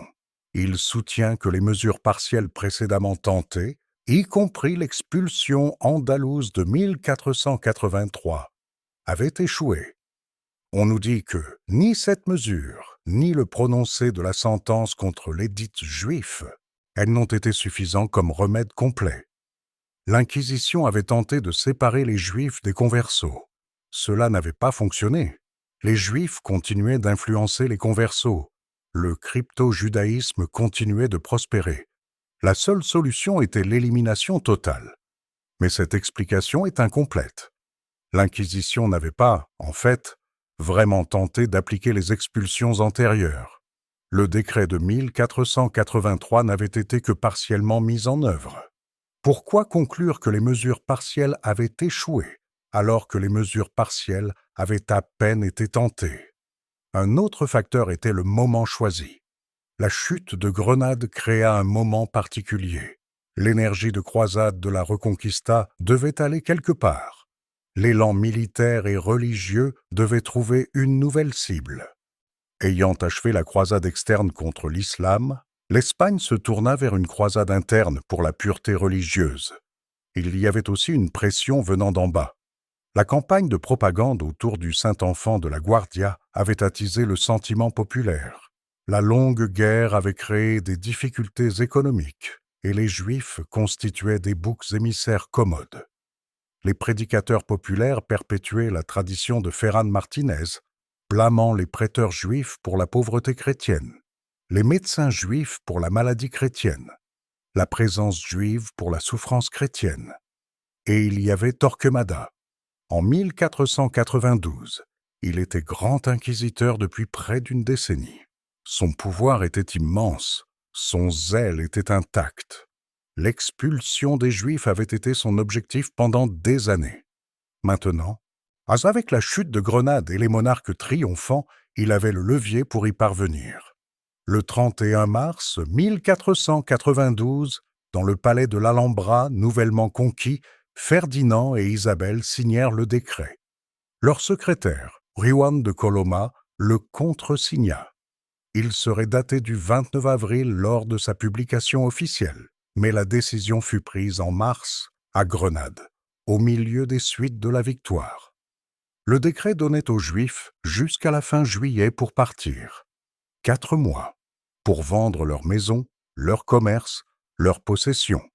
Speaker 1: Il soutient que les mesures partielles précédemment tentées, y compris l'expulsion andalouse de 1483, avaient échoué. On nous dit que ni cette mesure, ni le prononcé de la sentence contre l'édit juif, elles n'ont été suffisants comme remède complet. L'Inquisition avait tenté de séparer les Juifs des conversos. Cela n'avait pas fonctionné. Les Juifs continuaient d'influencer les conversos. Le crypto-judaïsme continuait de prospérer. La seule solution était l'élimination totale. Mais cette explication est incomplète. L'Inquisition n'avait pas, en fait, vraiment tenté d'appliquer les expulsions antérieures. Le décret de 1483 n'avait été que partiellement mis en œuvre. Pourquoi conclure que les mesures partielles avaient échoué, alors que les mesures partielles avaient à peine été tentées? Un autre facteur était le moment choisi. La chute de Grenade créa un moment particulier. L'énergie de croisade de la Reconquista devait aller quelque part. L'élan militaire et religieux devait trouver une nouvelle cible. Ayant achevé la croisade externe contre l'islam, l'Espagne se tourna vers une croisade interne pour la pureté religieuse. Il y avait aussi une pression venant d'en bas. La campagne de propagande autour du Saint-Enfant de la Guardia avait attisé le sentiment populaire. La longue guerre avait créé des difficultés économiques et les Juifs constituaient des boucs émissaires commodes. Les prédicateurs populaires perpétuaient la tradition de Ferran Martínez, blâmant les prêteurs juifs pour la pauvreté chrétienne, les médecins juifs pour la maladie chrétienne, la présence juive pour la souffrance chrétienne. Et il y avait Torquemada. En 1492, il était grand inquisiteur depuis près d'une décennie. Son pouvoir était immense, son zèle était intact. L'expulsion des Juifs avait été son objectif pendant des années. Maintenant, avec la chute de Grenade et les monarques triomphants, il avait le levier pour y parvenir. Le 31 mars 1492, dans le palais de l'Alhambra nouvellement conquis, Ferdinand et Isabelle signèrent le décret. Leur secrétaire, Juan de Coloma, le contresigna. Il serait daté du 29 avril lors de sa publication officielle, mais la décision fut prise en mars, à Grenade, au milieu des suites de la victoire. Le décret donnait aux Juifs jusqu'à la fin juillet pour partir. 4 mois, pour vendre leurs maisons, leurs commerces, leurs possessions,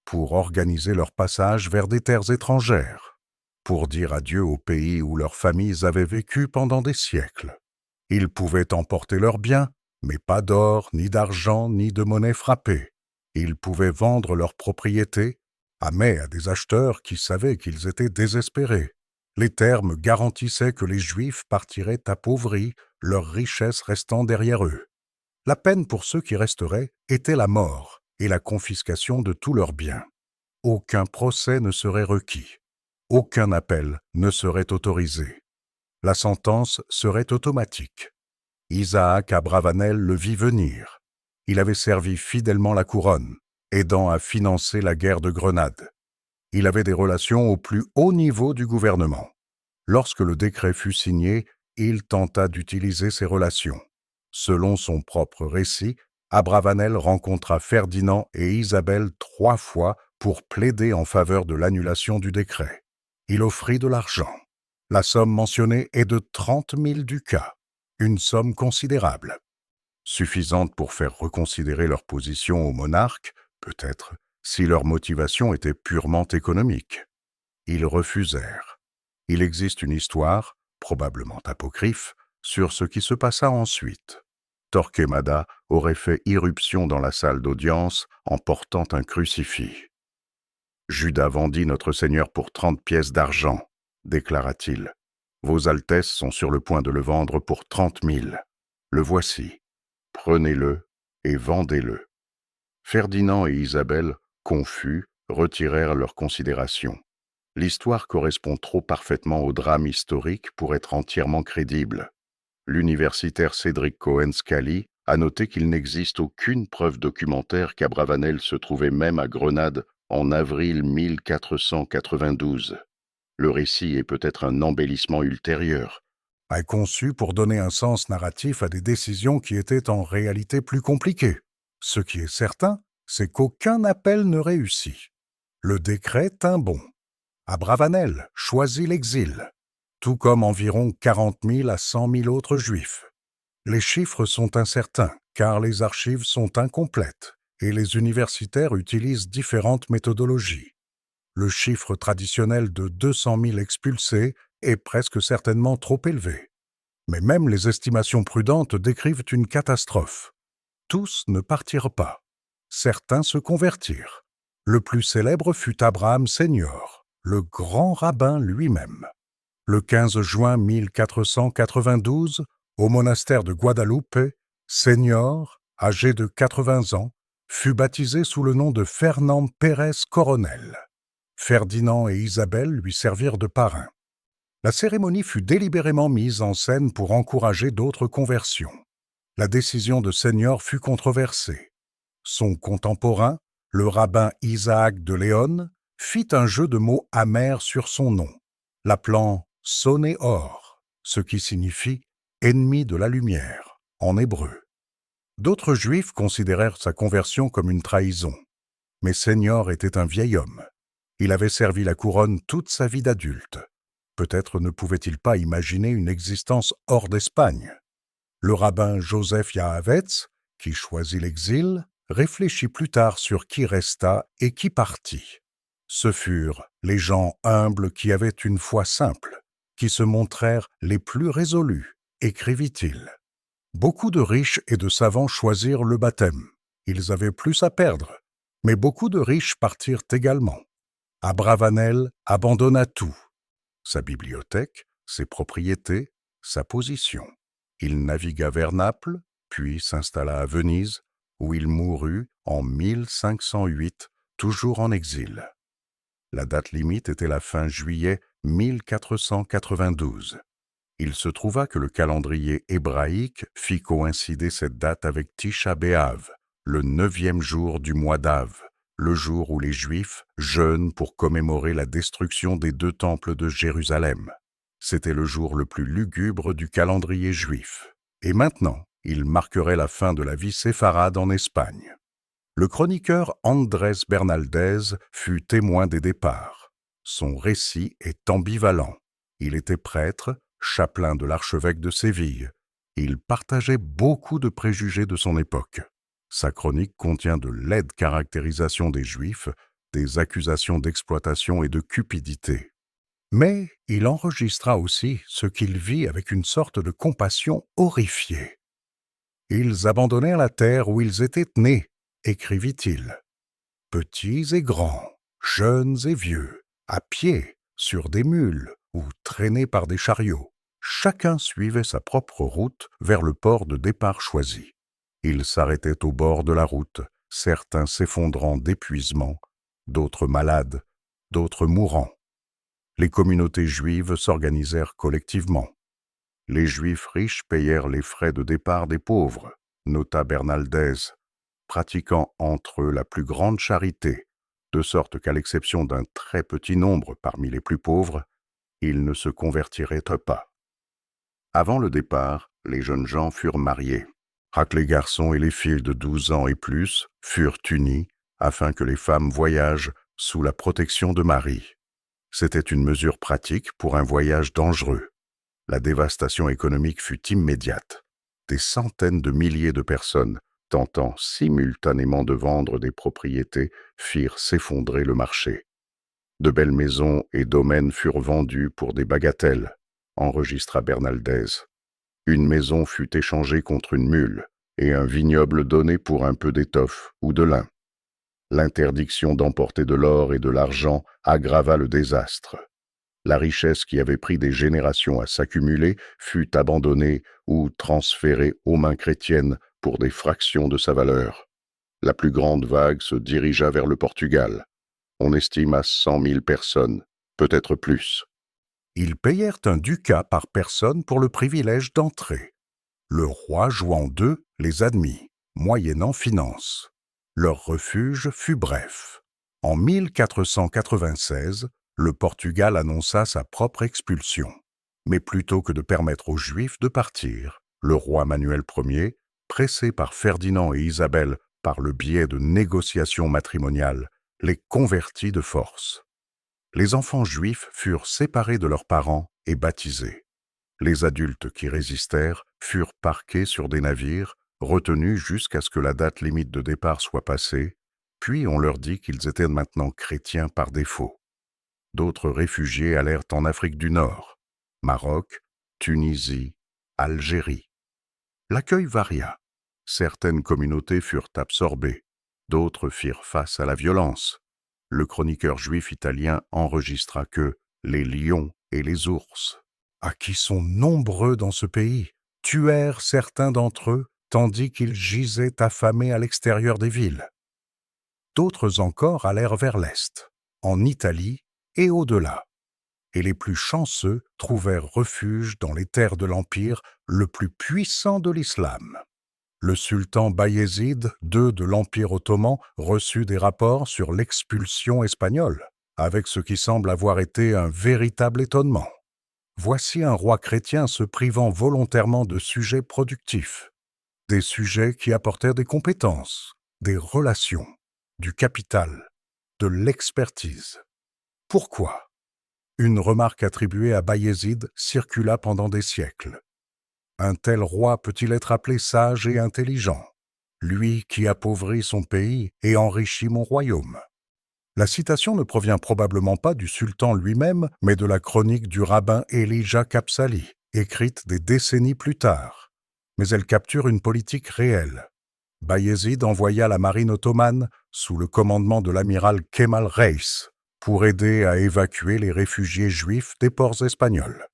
Speaker 1: pour organiser leur passage vers des terres étrangères, pour dire adieu au pays où leurs familles avaient vécu pendant des siècles. Ils pouvaient emporter leurs biens, mais pas d'or, ni d'argent, ni de monnaie frappée. Ils pouvaient vendre leurs propriétés, mais à des acheteurs qui savaient qu'ils étaient désespérés. Les termes garantissaient que les Juifs partiraient appauvris, leurs richesses restant derrière eux. La peine pour ceux qui resteraient était la mort et la confiscation de tous leurs biens. Aucun procès ne serait requis. Aucun appel ne serait autorisé. La sentence serait automatique. Isaac Abravanel le vit venir. Il avait servi fidèlement la couronne, aidant à financer la guerre de Grenade. Il avait des relations au plus haut niveau du gouvernement. Lorsque le décret fut signé, il tenta d'utiliser ses relations. Selon son propre récit, Abravanel rencontra Ferdinand et Isabelle 3 fois pour plaider en faveur de l'annulation du décret. Il offrit de l'argent. La somme mentionnée est de 30 000 ducats, une somme considérable. Suffisante pour faire reconsidérer leur position au monarque, peut-être, si leur motivation était purement économique. Ils refusèrent. Il existe une histoire, probablement apocryphe, sur ce qui se passa ensuite. Torquemada aurait fait irruption dans la salle d'audience en portant un crucifix. « Judas vendit notre Seigneur pour 30 pièces d'argent, déclara-t-il. Vos Altesses sont sur le point de le vendre pour 30 000. Le voici. Prenez-le et vendez-le. » Ferdinand et Isabelle, confus, retirèrent leurs considérations. L'histoire correspond trop parfaitement au drame historique pour être entièrement crédible. L'universitaire Cédric Cohen-Scally a noté qu'il n'existe aucune preuve documentaire qu'Abravanel se trouvait même à Grenade en avril 1492. Le récit est peut-être un embellissement ultérieur, conçu pour donner un sens narratif à des décisions qui étaient en réalité plus compliquées. Ce qui est certain, c'est qu'aucun appel ne réussit. Le décret tint bon. Abravanel choisit l'exil, tout comme environ 40 000 à 100 000 autres Juifs. Les chiffres sont incertains, car les archives sont incomplètes et les universitaires utilisent différentes méthodologies. Le chiffre traditionnel de 200 000 expulsés est presque certainement trop élevé. Mais même les estimations prudentes décrivent une catastrophe. Tous ne partirent pas. Certains se convertirent. Le plus célèbre fut Abraham Senior, le grand rabbin lui-même. Le 15 juin 1492, au monastère de Guadalupe, Senior, âgé de 80 ans, fut baptisé sous le nom de Fernand Pérez Coronel. Ferdinand et Isabelle lui servirent de parrain. La cérémonie fut délibérément mise en scène pour encourager d'autres conversions. La décision de Senior fut controversée. Son contemporain, le rabbin Isaac de Léon, fit un jeu de mots amer sur son nom, l'appelant « Sonéor », ce qui signifie « ennemi de la lumière » en hébreu. D'autres Juifs considérèrent sa conversion comme une trahison. Mais Senior était un vieil homme. Il avait servi la couronne toute sa vie d'adulte. Peut-être ne pouvait-il pas imaginer une existence hors d'Espagne. Le rabbin Joseph Yahavetz, qui choisit l'exil, réfléchit plus tard sur qui resta et qui partit. Ce furent les gens humbles qui avaient une foi simple, qui se montrèrent les plus résolus, écrivit-il. Beaucoup de riches et de savants choisirent le baptême. Ils avaient plus à perdre, mais beaucoup de riches partirent également. Abravanel abandonna tout. Sa bibliothèque, ses propriétés, sa position. Il navigua vers Naples, puis s'installa à Venise, où il mourut en 1508, toujours en exil. La date limite était la fin juillet 1492. Il se trouva que le calendrier hébraïque fit coïncider cette date avec Tisha B'Av, le 9e jour du mois d'Av, le jour où les Juifs jeûnent pour commémorer la destruction des 2 temples de Jérusalem. C'était le jour le plus lugubre du calendrier juif. Et maintenant, il marquerait la fin de la vie séfarade en Espagne. Le chroniqueur Andrés Bernaldez fut témoin des départs. Son récit est ambivalent. Il était prêtre, chapelain de l'archevêque de Séville. Il partageait beaucoup de préjugés de son époque. Sa chronique contient de laides caractérisations des Juifs, des accusations d'exploitation et de cupidité. Mais il enregistra aussi ce qu'il vit avec une sorte de compassion horrifiée. « Ils abandonnèrent la terre où ils étaient nés, » écrivit-il. « Petits et grands, jeunes et vieux, à pied, sur des mules ou traînés par des chariots, chacun suivait sa propre route vers le port de départ choisi. Ils s'arrêtaient au bord de la route, certains s'effondrant d'épuisement, d'autres malades, d'autres mourants. Les communautés juives s'organisèrent collectivement. Les Juifs riches payèrent les frais de départ des pauvres, nota Bernaldez, pratiquant entre eux la plus grande charité, de sorte qu'à l'exception d'un très petit nombre parmi les plus pauvres, ils ne se convertiraient pas. Avant le départ, les jeunes gens furent mariés. Les garçons et les filles de 12 ans et plus furent unis afin que les femmes voyagent sous la protection de Marie. C'était une mesure pratique pour un voyage dangereux. La dévastation économique fut immédiate. Des centaines de milliers de personnes, tentant simultanément de vendre des propriétés, firent s'effondrer le marché. De belles maisons et domaines furent vendus pour des bagatelles, enregistra Bernaldez. Une maison fut échangée contre une mule et un vignoble donné pour un peu d'étoffe ou de lin. L'interdiction d'emporter de l'or et de l'argent aggrava le désastre. La richesse qui avait pris des générations à s'accumuler fut abandonnée ou transférée aux mains chrétiennes pour des fractions de sa valeur. La plus grande vague se dirigea vers le Portugal. On estime à 100 000 personnes, peut-être plus. Ils payèrent un ducat par personne pour le privilège d'entrer. Le roi jouant d'eux les admit, moyennant finance. Leur refuge fut bref. En 1496, le Portugal annonça sa propre expulsion. Mais plutôt que de permettre aux Juifs de partir, le roi Manuel Ier, pressé par Ferdinand et Isabelle par le biais de négociations matrimoniales, les convertit de force. Les enfants juifs furent séparés de leurs parents et baptisés. Les adultes qui résistèrent furent parqués sur des navires, retenus jusqu'à ce que la date limite de départ soit passée, puis on leur dit qu'ils étaient maintenant chrétiens par défaut. D'autres réfugiés allèrent en Afrique du Nord, Maroc, Tunisie, Algérie. L'accueil varia. Certaines communautés furent absorbées, d'autres firent face à la violence. Le chroniqueur juif italien enregistra que les lions et les ours, qui sont nombreux dans ce pays, tuèrent certains d'entre eux tandis qu'ils gisaient affamés à l'extérieur des villes. D'autres encore allèrent vers l'Est, en Italie et au-delà. Et les plus chanceux trouvèrent refuge dans les terres de l'Empire le plus puissant de l'islam. Le sultan Bayezid II de l'Empire ottoman reçut des rapports sur l'expulsion espagnole, avec ce qui semble avoir été un véritable étonnement. Voici un roi chrétien se privant volontairement de sujets productifs, des sujets qui apportèrent des compétences, des relations, du capital, de l'expertise. Pourquoi ? Une remarque attribuée à Bayezid circula pendant des siècles. Un tel roi peut-il être appelé sage et intelligent, lui qui appauvrit son pays et enrichit mon royaume? La citation ne provient probablement pas du sultan lui-même, mais de la chronique du rabbin Elijah Kapsali, écrite des décennies plus tard. Mais elle capture une politique réelle. Bayezid envoya la marine ottomane, sous le commandement de l'amiral Kemal Reis, pour aider à évacuer les réfugiés juifs des ports espagnols.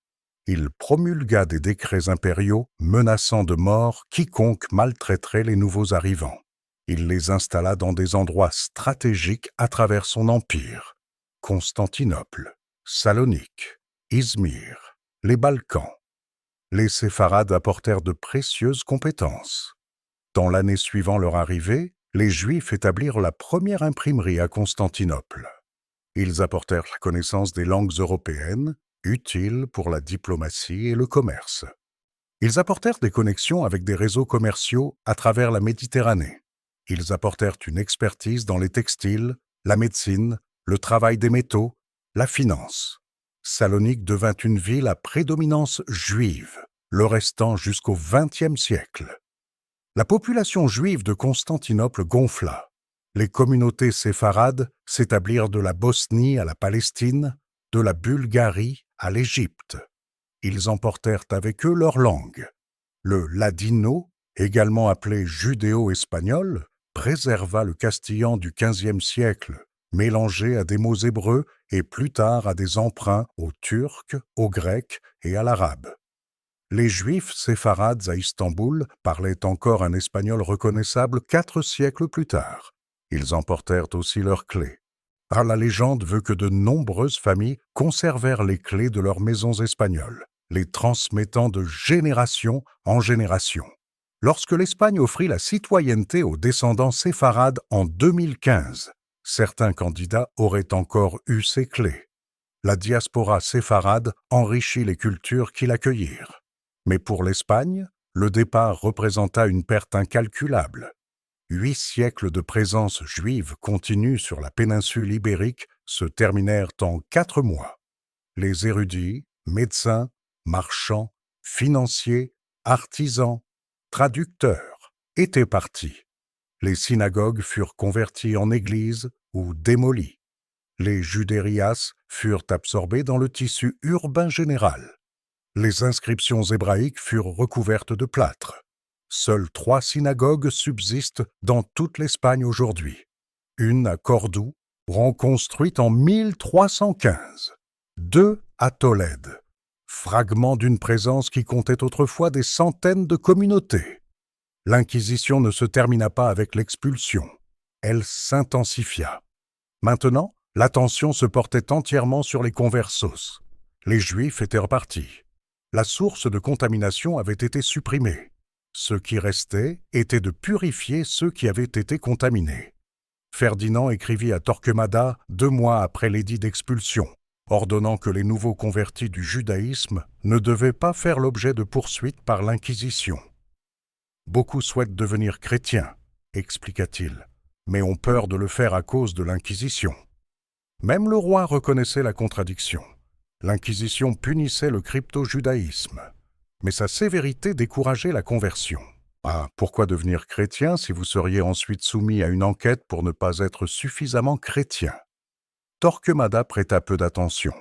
Speaker 1: Il promulgua des décrets impériaux menaçant de mort quiconque maltraiterait les nouveaux arrivants. Il les installa dans des endroits stratégiques à travers son empire. Constantinople, Salonique, Izmir, les Balkans. Les séfarades apportèrent de précieuses compétences. Dans l'année suivant leur arrivée, les Juifs établirent la première imprimerie à Constantinople. Ils apportèrent la connaissance des langues européennes, utiles pour la diplomatie et le commerce. Ils apportèrent des connexions avec des réseaux commerciaux à travers la Méditerranée. Ils apportèrent une expertise dans les textiles, la médecine, le travail des métaux, la finance. Salonique devint une ville à prédominance juive, le restant jusqu'au XXe siècle. La population juive de Constantinople gonfla. Les communautés séfarades s'établirent de la Bosnie à la Palestine, de la Bulgarie à l'Égypte. Ils emportèrent avec eux leur langue. Le ladino, également appelé judéo-espagnol, préserva le castillan du XVe siècle, mélangé à des mots hébreux et plus tard à des emprunts au turc, au grec et à l'arabe. Les Juifs séfarades à Istanbul parlaient encore un espagnol reconnaissable 4 siècles plus tard. Ils emportèrent aussi leurs clés. La légende veut que de nombreuses familles conservèrent les clés de leurs maisons espagnoles, les transmettant de génération en génération. Lorsque l'Espagne offrit la citoyenneté aux descendants séfarades en 2015, certains candidats auraient encore eu ces clés. La diaspora séfarade enrichit les cultures qui l'accueillirent. Mais pour l'Espagne, le départ représenta une perte incalculable. 8 siècles de présence juive continue sur la péninsule ibérique se terminèrent en 4 mois. Les érudits, médecins, marchands, financiers, artisans, traducteurs étaient partis. Les synagogues furent converties en églises ou démolies. Les judérias furent absorbées dans le tissu urbain général. Les inscriptions hébraïques furent recouvertes de plâtre. Seules 3 synagogues subsistent dans toute l'Espagne aujourd'hui. Une à Cordoue, reconstruite en 1315. 2 à Tolède, fragment d'une présence qui comptait autrefois des centaines de communautés. L'Inquisition ne se termina pas avec l'expulsion. Elle s'intensifia. Maintenant, l'attention se portait entièrement sur les conversos. Les Juifs étaient repartis. La source de contamination avait été supprimée. Ce qui restait était de purifier ceux qui avaient été contaminés. Ferdinand écrivit à Torquemada 2 mois après l'édit d'expulsion, ordonnant que les nouveaux convertis du judaïsme ne devaient pas faire l'objet de poursuites par l'Inquisition. « Beaucoup souhaitent devenir chrétiens, expliqua-t-il, mais ont peur de le faire à cause de l'Inquisition. » Même le roi reconnaissait la contradiction. L'Inquisition punissait le crypto-judaïsme, mais sa sévérité décourageait la conversion. Ah, pourquoi devenir chrétien si vous seriez ensuite soumis à une enquête pour ne pas être suffisamment chrétien? Torquemada prêta peu d'attention.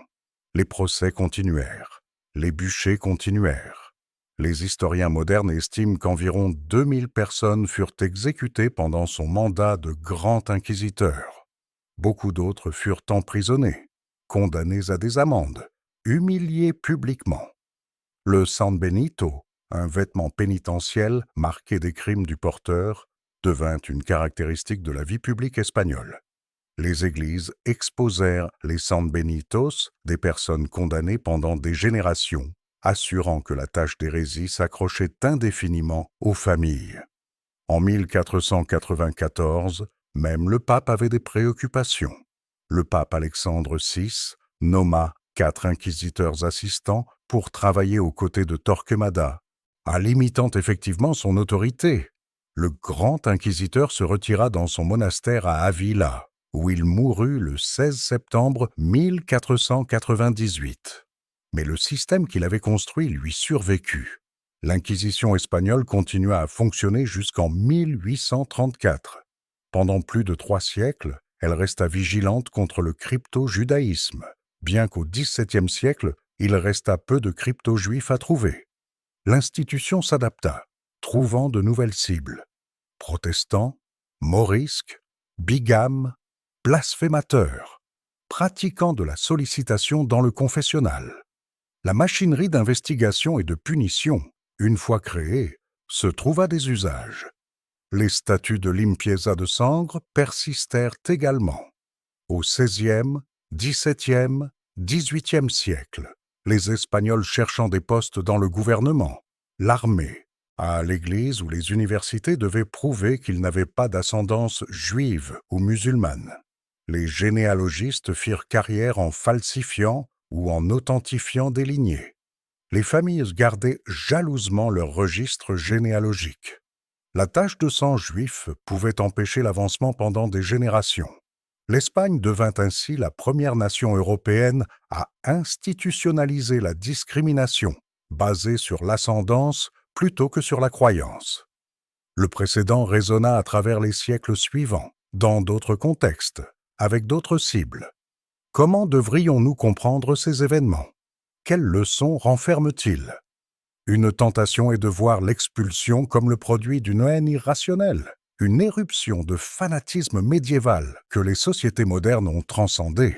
Speaker 1: Les procès continuèrent. Les bûchers continuèrent. Les historiens modernes estiment qu'environ 2000 personnes furent exécutées pendant son mandat de grand inquisiteur. Beaucoup d'autres furent emprisonnés, condamnés à des amendes, humiliés publiquement. Le San Benito, un vêtement pénitentiel marqué des crimes du porteur, devint une caractéristique de la vie publique espagnole. Les églises exposèrent les San Benitos, des personnes condamnées pendant des générations, assurant que la tache d'hérésie s'accrochait indéfiniment aux familles. En 1494, même le pape avait des préoccupations. Le pape Alexandre VI nomma 4 inquisiteurs assistants pour travailler aux côtés de Torquemada, en limitant effectivement son autorité. Le grand inquisiteur se retira dans son monastère à Avila, où il mourut le 16 septembre 1498. Mais le système qu'il avait construit lui survécut. L'Inquisition espagnole continua à fonctionner jusqu'en 1834. Pendant plus de 3 siècles, elle resta vigilante contre le crypto-judaïsme, bien qu'au XVIIe siècle, il resta peu de crypto-juifs à trouver. L'institution s'adapta, trouvant de nouvelles cibles. Protestants, morisques, bigames, blasphémateurs, pratiquant de la sollicitation dans le confessionnal. La machinerie d'investigation et de punition, une fois créée, se trouva des usages. Les statuts de limpieza de Sangre persistèrent également. Au XVIe, XVIIe, XVIIIe siècle, les Espagnols cherchant des postes dans le gouvernement, l'armée, à l'Église ou les universités devaient prouver qu'ils n'avaient pas d'ascendance juive ou musulmane. Les généalogistes firent carrière en falsifiant ou en authentifiant des lignées. Les familles gardaient jalousement leur registre généalogique. La tache de sang juif pouvait empêcher l'avancement pendant des générations. L'Espagne devint ainsi la première nation européenne à institutionnaliser la discrimination basée sur l'ascendance plutôt que sur la croyance. Le précédent résonna à travers les siècles suivants, dans d'autres contextes, avec d'autres cibles. Comment devrions-nous comprendre ces événements? Quelles leçons renferment-ils? Une tentation est de voir l'expulsion comme le produit d'une haine irrationnelle, une éruption de fanatisme médiéval que les sociétés modernes ont transcendé.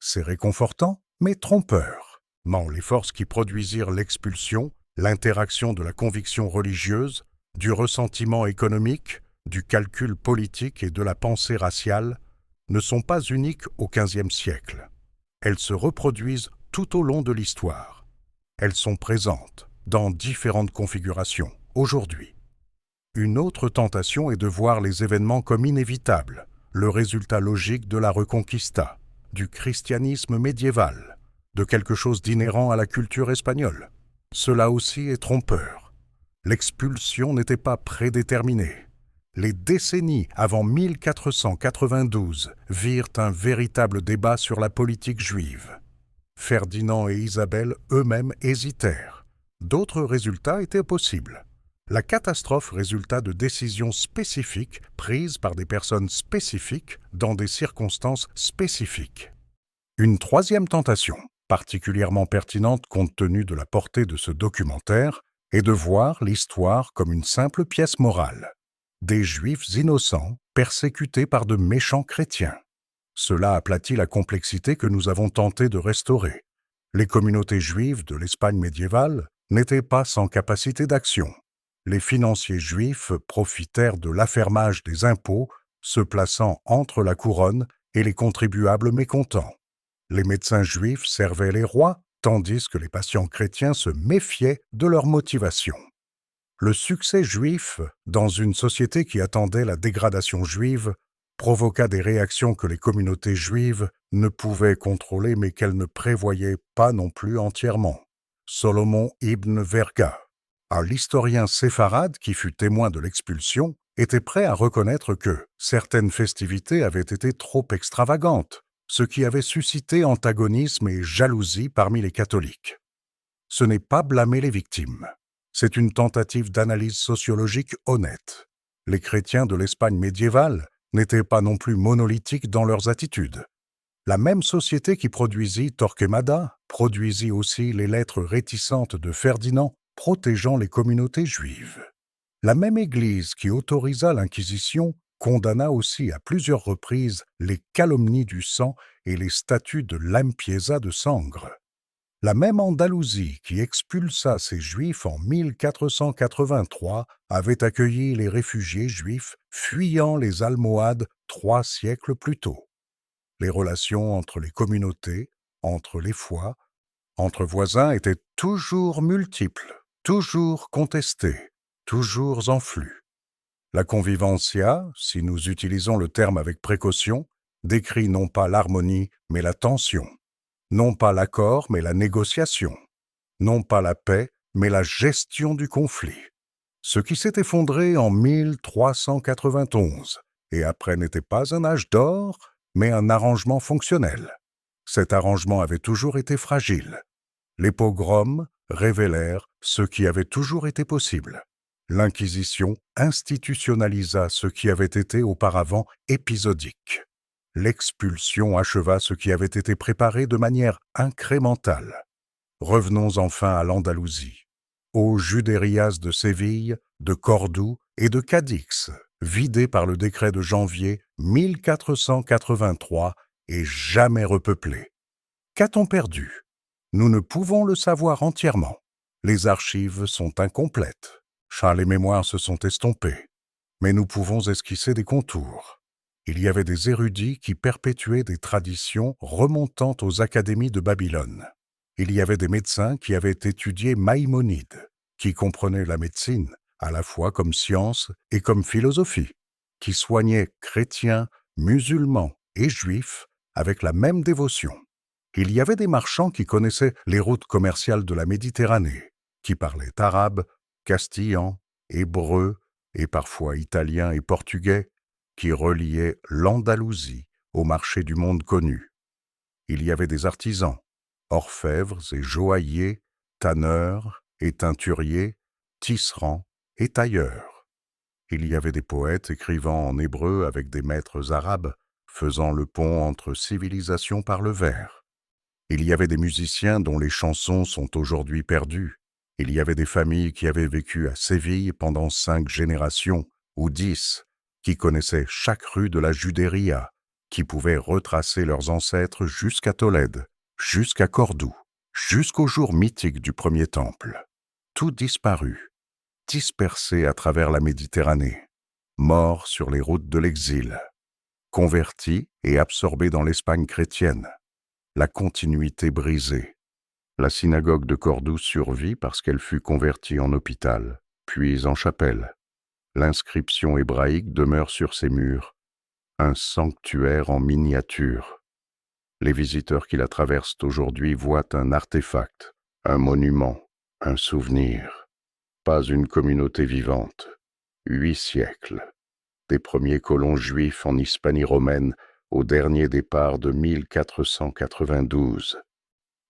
Speaker 1: C'est réconfortant, mais trompeur. Non, les forces qui produisirent l'expulsion, l'interaction de la conviction religieuse, du ressentiment économique, du calcul politique et de la pensée raciale, ne sont pas uniques au XVe siècle. Elles se reproduisent tout au long de l'histoire. Elles sont présentes dans différentes configurations aujourd'hui. Une autre tentation est de voir les événements comme inévitables, le résultat logique de la Reconquista, du christianisme médiéval, de quelque chose d'inhérent à la culture espagnole. Cela aussi est trompeur. L'expulsion n'était pas prédéterminée. Les décennies avant 1492 virent un véritable débat sur la politique juive. Ferdinand et Isabelle eux-mêmes hésitèrent. D'autres résultats étaient possibles. La catastrophe résulta de décisions spécifiques prises par des personnes spécifiques dans des circonstances spécifiques. Une troisième tentation, particulièrement pertinente compte tenu de la portée de ce documentaire, est de voir l'histoire comme une simple pièce morale. Des Juifs innocents persécutés par de méchants chrétiens. Cela aplatit la complexité que nous avons tenté de restaurer. Les communautés juives de l'Espagne médiévale n'étaient pas sans capacité d'action. Les financiers juifs profitèrent de l'affermage des impôts, se plaçant entre la couronne et les contribuables mécontents. Les médecins juifs servaient les rois, tandis que les patients chrétiens se méfiaient de leur motivation. Le succès juif, dans une société qui attendait la dégradation juive, provoqua des réactions que les communautés juives ne pouvaient contrôler mais qu'elles ne prévoyaient pas non plus entièrement. Solomon ibn Verga, l'historien séfarade qui fut témoin de l'expulsion, était prêt à reconnaître que certaines festivités avaient été trop extravagantes, ce qui avait suscité antagonisme et jalousie parmi les catholiques. Ce n'est pas blâmer les victimes. C'est une tentative d'analyse sociologique honnête. Les chrétiens de l'Espagne médiévale n'étaient pas non plus monolithiques dans leurs attitudes. La même société qui produisit Torquemada produisit aussi les lettres réticentes de Ferdinand protégeant les communautés juives. La même Église qui autorisa l'Inquisition condamna aussi à plusieurs reprises les calomnies du sang et les statuts de limpieza de sangre. La même Andalousie qui expulsa ces Juifs en 1483 avait accueilli les réfugiés juifs fuyant les Almohades 3 siècles plus tôt. Les relations entre les communautés, entre les foi, entre voisins étaient toujours multiples, toujours contestées, toujours en flux. La convivencia, si nous utilisons le terme avec précaution, décrit non pas l'harmonie mais la tension. Non pas l'accord, mais la négociation. Non pas la paix, mais la gestion du conflit. Ce qui s'est effondré en 1391, et après n'était pas un âge d'or, mais un arrangement fonctionnel. Cet arrangement avait toujours été fragile. Les pogroms révélèrent ce qui avait toujours été possible. L'Inquisition institutionnalisa ce qui avait été auparavant épisodique. L'expulsion acheva ce qui avait été préparé de manière incrémentale. Revenons enfin à l'Andalousie, aux Judérias de Séville, de Cordoue et de Cadix, vidées par le décret de janvier 1483 et jamais repeuplées. Qu'a-t-on perdu? Nous ne pouvons le savoir entièrement. Les archives sont incomplètes. Les mémoires se sont estompées. Mais nous pouvons esquisser des contours. Il y avait des érudits qui perpétuaient des traditions remontant aux académies de Babylone. Il y avait des médecins qui avaient étudié Maïmonide, qui comprenaient la médecine à la fois comme science et comme philosophie, qui soignaient chrétiens, musulmans et juifs avec la même dévotion. Il y avait des marchands qui connaissaient les routes commerciales de la Méditerranée, qui parlaient arabe, castillan, hébreu et parfois italien et portugais, qui reliait l'Andalousie au marché du monde connu. Il y avait des artisans, orfèvres et joailliers, tanneurs et teinturiers, tisserands et tailleurs. Il y avait des poètes écrivant en hébreu avec des maîtres arabes, faisant le pont entre civilisations par le vers. Il y avait des musiciens dont les chansons sont aujourd'hui perdues. Il y avait des familles qui avaient vécu à Séville pendant 5 générations, ou 10, qui connaissaient chaque rue de la Judéria, qui pouvaient retracer leurs ancêtres jusqu'à Tolède, jusqu'à Cordoue, jusqu'au jour mythique du premier temple. Tout disparut, dispersé à travers la Méditerranée, mort sur les routes de l'exil, converti et absorbé dans l'Espagne chrétienne, la continuité brisée. La synagogue de Cordoue survit parce qu'elle fut convertie en hôpital, puis en chapelle. L'inscription hébraïque demeure sur ses murs, un sanctuaire en miniature. Les visiteurs qui la traversent aujourd'hui voient un artefact, un monument, Un souvenir, pas une communauté vivante. 8 siècles, des premiers colons juifs en Hispanie romaine au dernier départ de 1492.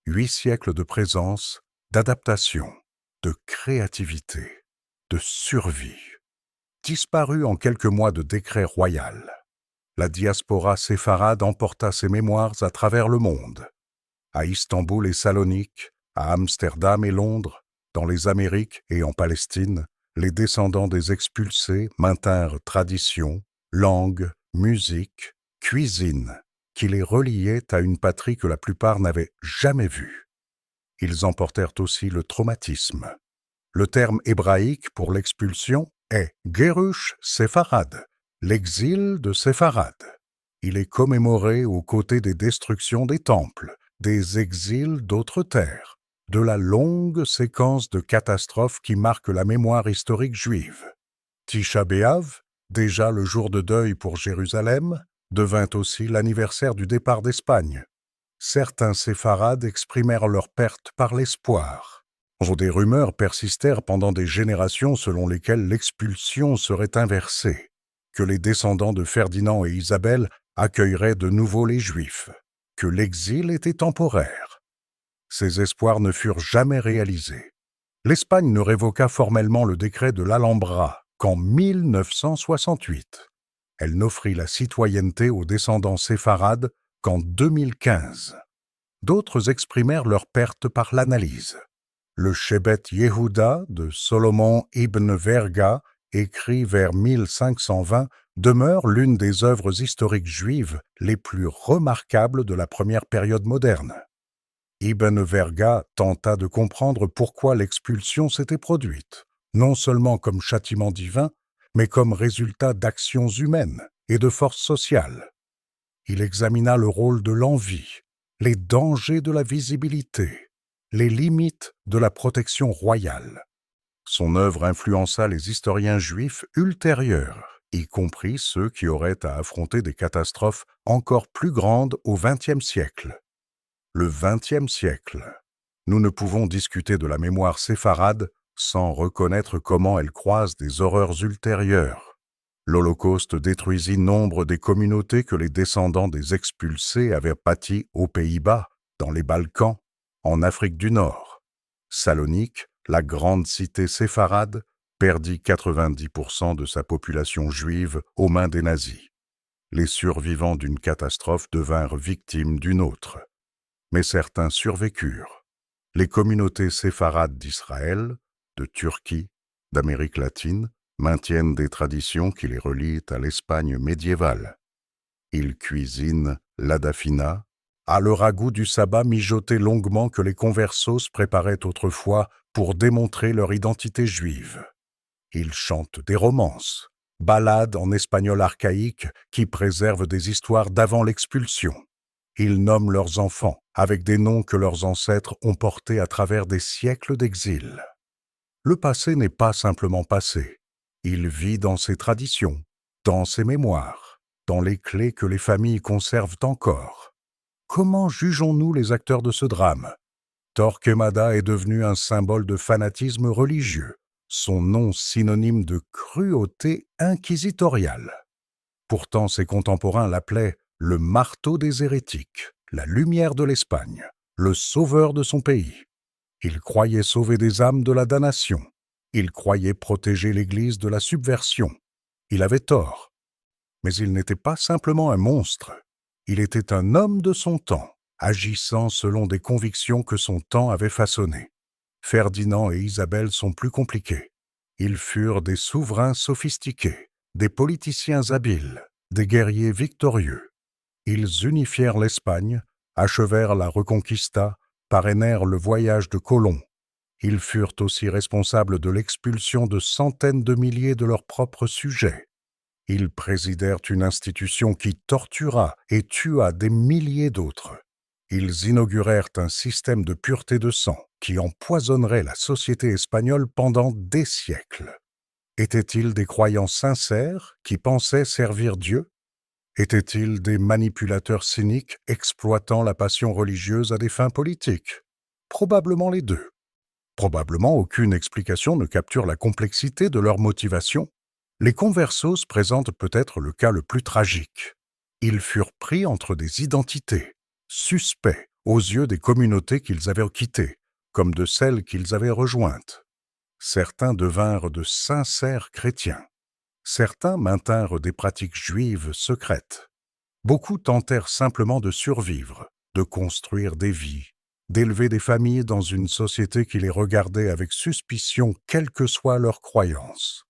Speaker 1: 8 siècles de présence, d'adaptation, de créativité, de survie. Disparu en quelques mois de décret royal, la diaspora séfarade emporta ses mémoires à travers le monde. À Istanbul et Salonique, à Amsterdam et Londres, dans les Amériques et en Palestine, les descendants des expulsés maintinrent traditions, langues, musique, cuisine, qui les reliaient à une patrie que la plupart n'avaient jamais vue. Ils emportèrent aussi le traumatisme. Le terme hébraïque pour l'expulsion est Gerush Sepharad, l'exil de Sepharad. Il est commémoré aux côtés des destructions des temples, des exils d'autres terres, de la longue séquence de catastrophes qui marque la mémoire historique juive. Tisha B'Av, déjà le jour de deuil pour Jérusalem, devint aussi l'anniversaire du départ d'Espagne. Certains séfarades exprimèrent leur perte par l'espoir. Des rumeurs persistèrent pendant des générations selon lesquelles l'expulsion serait inversée, que les descendants de Ferdinand et Isabelle accueilleraient de nouveau les Juifs, que l'exil était temporaire. Ces espoirs ne furent jamais réalisés. L'Espagne ne révoqua formellement le décret de l'Alhambra qu'en 1968. Elle n'offrit la citoyenneté aux descendants séfarades qu'en 2015. D'autres exprimèrent leur perte par l'analyse. Le Shebet Yehuda de Solomon ibn Verga, écrit vers 1520, demeure l'une des œuvres historiques juives les plus remarquables de la première période moderne. Ibn Verga tenta de comprendre pourquoi l'expulsion s'était produite, non seulement comme châtiment divin, mais comme résultat d'actions humaines et de forces sociales. Il examina le rôle de l'envie, les dangers de la visibilité, les limites de la protection royale. Son œuvre influença les historiens juifs ultérieurs, y compris ceux qui auraient à affronter des catastrophes encore plus grandes au XXe siècle. Le XXe siècle. Nous ne pouvons discuter de la mémoire séfarade sans reconnaître comment elle croise des horreurs ultérieures. L'Holocauste détruisit nombre des communautés que les descendants des expulsés avaient pâties aux Pays-Bas, dans les Balkans, en Afrique du Nord. Salonique, la grande cité séfarade, perdit 90% de sa population juive aux mains des nazis. Les survivants d'une catastrophe devinrent victimes d'une autre. Mais certains survécurent. Les communautés séfarades d'Israël, de Turquie, d'Amérique latine, maintiennent des traditions qui les relient à l'Espagne médiévale. Ils cuisinent l'adafina, à le ragoût du sabbat mijoté longuement que les conversos préparaient autrefois pour démontrer leur identité juive. Ils chantent des romances, ballades en espagnol archaïque qui préservent des histoires d'avant l'expulsion. Ils nomment leurs enfants avec des noms que leurs ancêtres ont portés à travers des siècles d'exil. Le passé n'est pas simplement passé. Il vit dans ses traditions, dans ses mémoires, dans les clés que les familles conservent encore. Comment jugeons-nous les acteurs de ce drame? Torquemada est devenu un symbole de fanatisme religieux, son nom synonyme de cruauté inquisitoriale. Pourtant, ses contemporains l'appelaient le marteau des hérétiques, la lumière de l'Espagne, le sauveur de son pays. Il croyait sauver des âmes de la damnation. Il croyait protéger l'Église de la subversion. Il avait tort. Mais il n'était pas simplement un monstre. Il était un homme de son temps, agissant selon des convictions que son temps avait façonnées. Ferdinand et Isabelle sont plus compliqués. Ils furent des souverains sophistiqués, des politiciens habiles, des guerriers victorieux. Ils unifièrent l'Espagne, achevèrent la Reconquista, parrainèrent le voyage de Colomb. Ils furent aussi responsables de l'expulsion de centaines de milliers de leurs propres sujets. Ils présidèrent une institution qui tortura et tua des milliers d'autres. Ils inaugurèrent un système de pureté de sang qui empoisonnerait la société espagnole pendant des siècles. Étaient-ils des croyants sincères qui pensaient servir Dieu? Étaient-ils des manipulateurs cyniques exploitant la passion religieuse à des fins politiques? Probablement les deux. Probablement aucune explication ne capture la complexité de leur motivation. Les conversos présentent peut-être le cas le plus tragique. Ils furent pris entre des identités, suspects aux yeux des communautés qu'ils avaient quittées, comme de celles qu'ils avaient rejointes. Certains devinrent de sincères chrétiens. Certains maintinrent des pratiques juives secrètes. Beaucoup tentèrent simplement de survivre, de construire des vies, d'élever des familles dans une société qui les regardait avec suspicion, quelles que soient leurs croyances.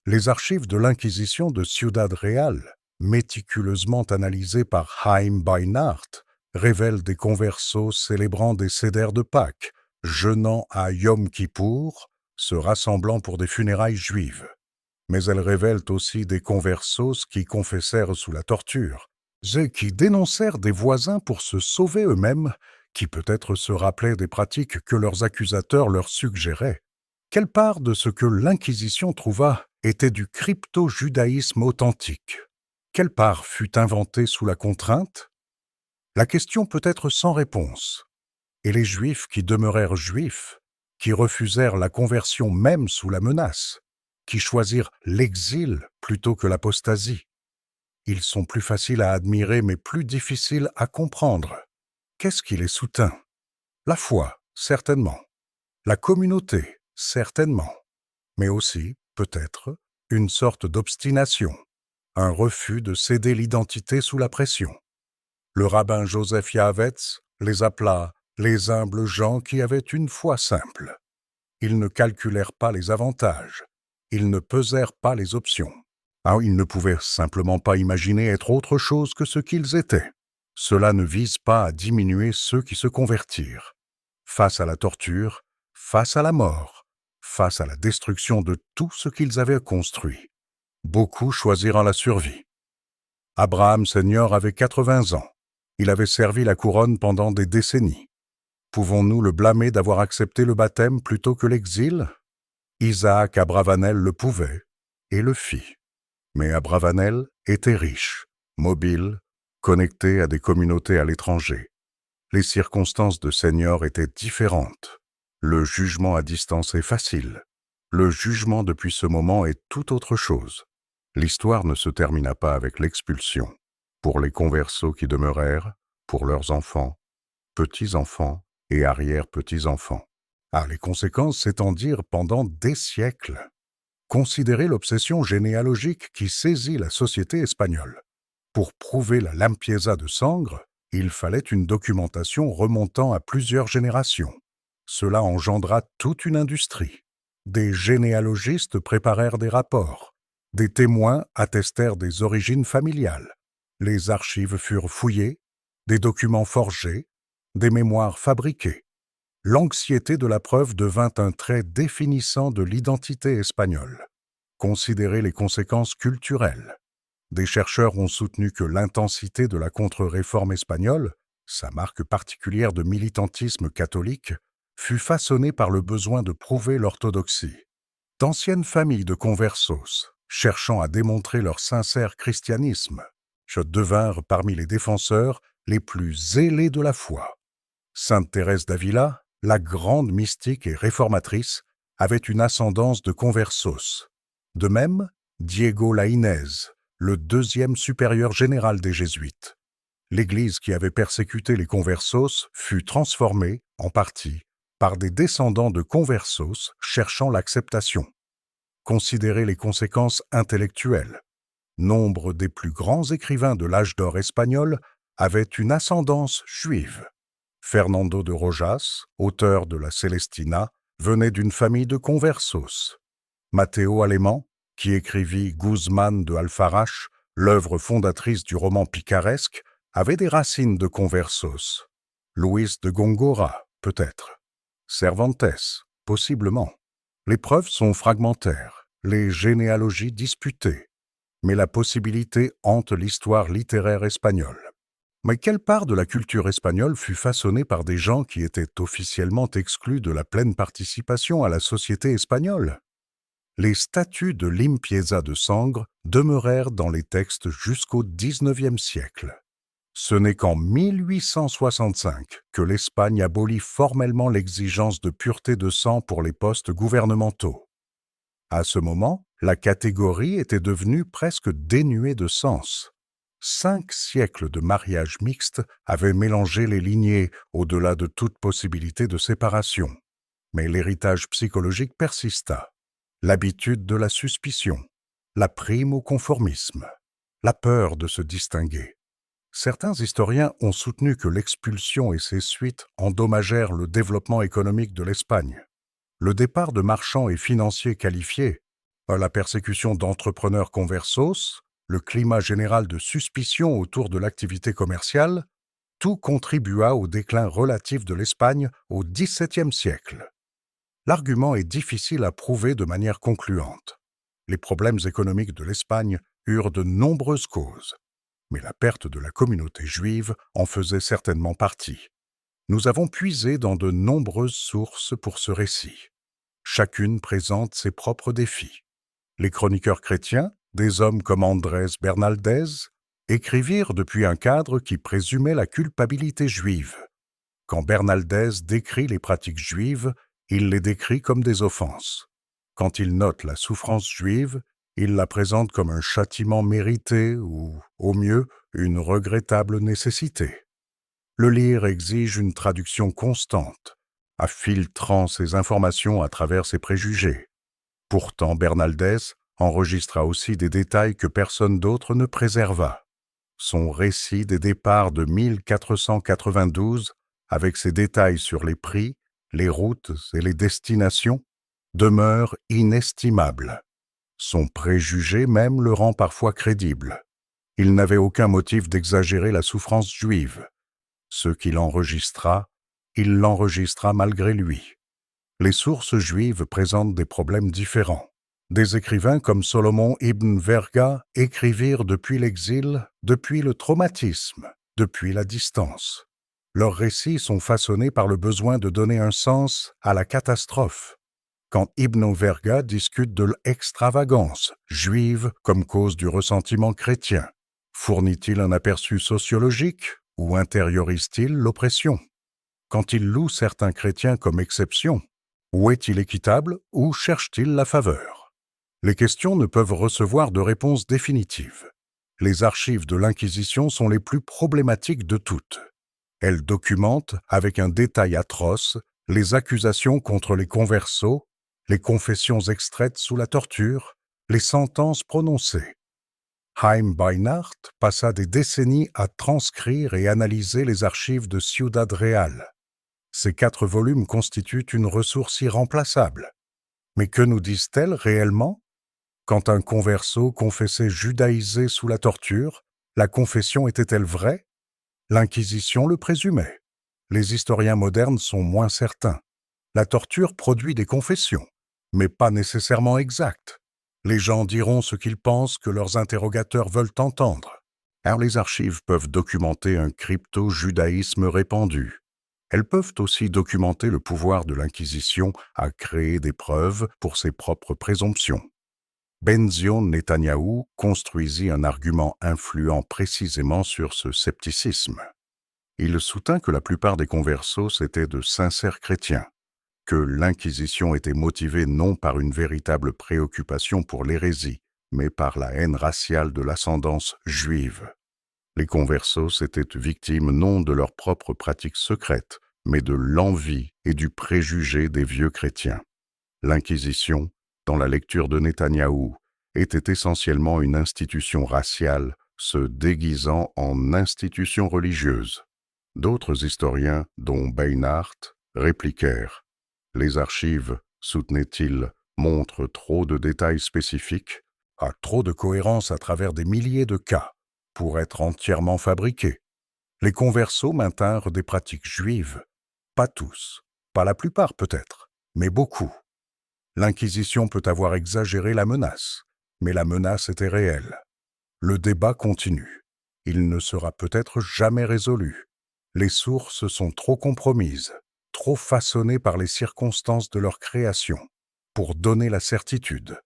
Speaker 1: Les archives de l'Inquisition de Ciudad Real, méticuleusement analysées par Chaim Beinart, révèlent des conversos célébrant des sédères de Pâques, jeûnant à Yom Kippour, se rassemblant pour des funérailles juives. Mais elles révèlent aussi des conversos qui confessèrent sous la torture, ceux qui dénoncèrent des voisins pour se sauver eux-mêmes, qui peut-être se rappelaient des pratiques que leurs accusateurs leur suggéraient. Quelle part de ce que l'Inquisition trouva était du crypto-judaïsme authentique? Quelle part fut inventée sous la contrainte? La question peut être sans réponse. Et les Juifs qui demeurèrent juifs, qui refusèrent la conversion même sous la menace, qui choisirent l'exil plutôt que l'apostasie. Ils sont plus faciles à admirer mais plus difficiles à comprendre. Qu'est-ce qui les soutint? La foi, certainement. La communauté, certainement. Mais aussi, peut-être, une sorte d'obstination, un refus de céder l'identité sous la pression. Le rabbin Joseph Yavetz les appela les humbles gens qui avaient une foi simple. Ils ne calculèrent pas les avantages, ils ne pesèrent pas les options. Ils ne pouvaient simplement pas imaginer être autre chose que ce qu'ils étaient. Cela ne vise pas à diminuer ceux qui se convertirent. Face à la torture, face à la mort, face à la destruction de tout ce qu'ils avaient construit, beaucoup choisiront la survie. Abraham Senior avait 80 ans. Il avait servi la couronne pendant des décennies. Pouvons-nous le blâmer d'avoir accepté le baptême plutôt que l'exil? Isaac Abravanel le pouvait et le fit. Mais Abravanel était riche, mobile, connecté à des communautés à l'étranger. Les circonstances de Senior étaient différentes. Le jugement à distance est facile. Le jugement depuis ce moment est tout autre chose. L'histoire ne se termina pas avec l'expulsion. Pour les conversos qui demeurèrent, pour leurs enfants, petits-enfants et arrière-petits-enfants. Les conséquences s'étendirent pendant des siècles. Considérez l'obsession généalogique qui saisit la société espagnole. Pour prouver la limpieza de Sangre, il fallait une documentation remontant à plusieurs générations. Cela engendra toute une industrie. Des généalogistes préparèrent des rapports. Des témoins attestèrent des origines familiales. Les archives furent fouillées, des documents forgés, des mémoires fabriquées. L'anxiété de la preuve devint un trait définissant de l'identité espagnole. Considérez les conséquences culturelles. Des chercheurs ont soutenu que l'intensité de la contre-réforme espagnole, sa marque particulière de militantisme catholique, fut façonnée par le besoin de prouver l'orthodoxie. D'anciennes familles de conversos, cherchant à démontrer leur sincère christianisme, devinrent parmi les défenseurs les plus zélés de la foi. Sainte Thérèse d'Avila, la grande mystique et réformatrice, avait une ascendance de conversos. De même, Diego Lainez, le deuxième supérieur général des Jésuites. L'Église qui avait persécuté les conversos fut transformée, en partie, par des descendants de conversos cherchant l'acceptation. Considérez les conséquences intellectuelles. Nombre des plus grands écrivains de l'âge d'or espagnol avaient une ascendance juive. Fernando de Rojas, auteur de la Celestina, venait d'une famille de conversos. Matteo Alemán, qui écrivit Guzmán de Alfarache, l'œuvre fondatrice du roman picaresque, avait des racines de conversos. Luis de Góngora, peut-être. Cervantes, possiblement. Les preuves sont fragmentaires, les généalogies disputées, mais la possibilité hante l'histoire littéraire espagnole. Mais quelle part de la culture espagnole fut façonnée par des gens qui étaient officiellement exclus de la pleine participation à la société espagnole? Les statuts de limpieza de Sangre demeurèrent dans les textes jusqu'au XIXe siècle. Ce n'est qu'en 1865 que l'Espagne abolit formellement l'exigence de pureté de sang pour les postes gouvernementaux. À ce moment, la catégorie était devenue presque dénuée de sens. 5 siècles de mariage mixte avaient mélangé les lignées au-delà de toute possibilité de séparation. Mais l'héritage psychologique persista. L'habitude de la suspicion, la prime au conformisme, la peur de se distinguer. Certains historiens ont soutenu que l'expulsion et ses suites endommagèrent le développement économique de l'Espagne. Le départ de marchands et financiers qualifiés, la persécution d'entrepreneurs conversos, le climat général de suspicion autour de l'activité commerciale, tout contribua au déclin relatif de l'Espagne au XVIIe siècle. L'argument est difficile à prouver de manière concluante. Les problèmes économiques de l'Espagne eurent de nombreuses causes, mais la perte de la communauté juive en faisait certainement partie. Nous avons puisé dans de nombreuses sources pour ce récit. Chacune présente ses propres défis. Les chroniqueurs chrétiens, des hommes comme Andrés Bernaldez, écrivirent depuis un cadre qui présumait la culpabilité juive. Quand Bernaldez décrit les pratiques juives, il les décrit comme des offenses. Quand il note la souffrance juive, il la présente comme un châtiment mérité ou, au mieux, une regrettable nécessité. Le lire exige une traduction constante, filtrant ses informations à travers ses préjugés. Pourtant, Bernaldez enregistra aussi des détails que personne d'autre ne préserva. Son récit des départs de 1492, avec ses détails sur les prix, les routes et les destinations, demeure inestimable. Son préjugé même le rend parfois crédible. Il n'avait aucun motif d'exagérer la souffrance juive. Ce qu'il enregistra, il l'enregistra malgré lui. Les sources juives présentent des problèmes différents. Des écrivains comme Solomon ibn Verga écrivirent depuis l'exil, depuis le traumatisme, depuis la distance. Leurs récits sont façonnés par le besoin de donner un sens à la catastrophe. Quand Ibn Verga discute de l'extravagance juive comme cause du ressentiment chrétien, fournit-il un aperçu sociologique ou intériorise-t-il l'oppression? Quand il loue certains chrétiens comme exception, où est-il équitable ou cherche-t-il la faveur? Les questions ne peuvent recevoir de réponse définitive. Les archives de l'Inquisition sont les plus problématiques de toutes. Elles documentent, avec un détail atroce, les accusations contre les conversos, les confessions extraites sous la torture, les sentences prononcées. Haim Beinart passa des décennies à transcrire et analyser les archives de Ciudad Real. Ces 4 volumes constituent une ressource irremplaçable. Mais que nous disent-elles réellement? Quand un converso confessait judaïser sous la torture, la confession était-elle vraie? L'Inquisition le présumait. Les historiens modernes sont moins certains. La torture produit des confessions, mais pas nécessairement exactes. Les gens diront ce qu'ils pensent que leurs interrogateurs veulent entendre. Alors les archives peuvent documenter un crypto-judaïsme répandu. Elles peuvent aussi documenter le pouvoir de l'Inquisition à créer des preuves pour ses propres présomptions. Benzion Netanyahou construisit un argument influent précisément sur ce scepticisme. Il soutint que la plupart des conversos étaient de sincères chrétiens, que l'Inquisition était motivée non par une véritable préoccupation pour l'hérésie, mais par la haine raciale de l'ascendance juive. Les conversos étaient victimes non de leurs propres pratiques secrètes, mais de l'envie et du préjugé des vieux chrétiens. L'Inquisition, dans la lecture de Netanyahou, était essentiellement une institution raciale se déguisant en institution religieuse. D'autres historiens, dont Beinart, répliquèrent « Les archives, soutenait-il, montrent trop de détails spécifiques, trop de cohérence à travers des milliers de cas, pour être entièrement fabriqués. Les conversos maintinrent des pratiques juives, pas tous, pas la plupart peut-être, mais beaucoup. L'Inquisition peut avoir exagéré la menace, mais la menace était réelle. Le débat continue. Il ne sera peut-être jamais résolu. Les sources sont trop compromises, trop façonnées par les circonstances de leur création, pour donner la certitude.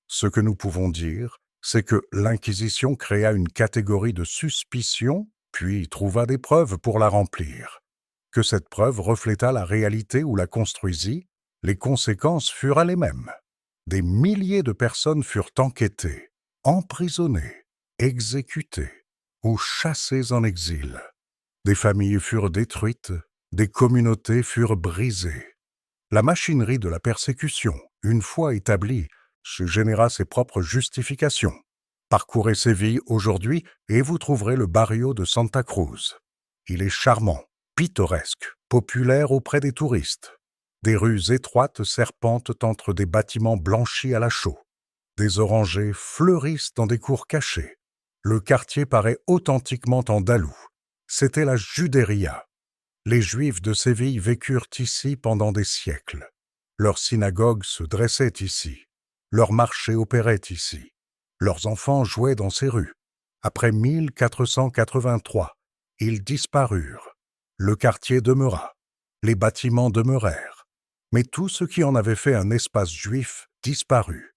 Speaker 1: Ce que nous pouvons dire, c'est que l'Inquisition créa une catégorie de suspicion puis trouva des preuves pour la remplir. Que cette preuve reflétât la réalité ou la construisit, les conséquences furent les mêmes. Des milliers de personnes furent enquêtées, emprisonnées, exécutées ou chassées en exil. Des familles furent détruites, des communautés furent brisées. La machinerie de la persécution, une fois établie, se généra ses propres justifications. Parcourez Séville aujourd'hui et vous trouverez le barrio de Santa Cruz. Il est charmant, pittoresque, populaire auprès des touristes. Des rues étroites serpentent entre des bâtiments blanchis à la chaux. Des orangers fleurissent dans des cours cachées. Le quartier paraît authentiquement andalou. C'était la Juderia. Les Juifs de Séville vécurent ici pendant des siècles. Leur synagogue se dressait ici. Leur marché opérait ici. Leurs enfants jouaient dans ces rues. Après 1483, ils disparurent. Le quartier demeura. Les bâtiments demeurèrent. Mais tout ce qui en avait fait un espace juif disparut.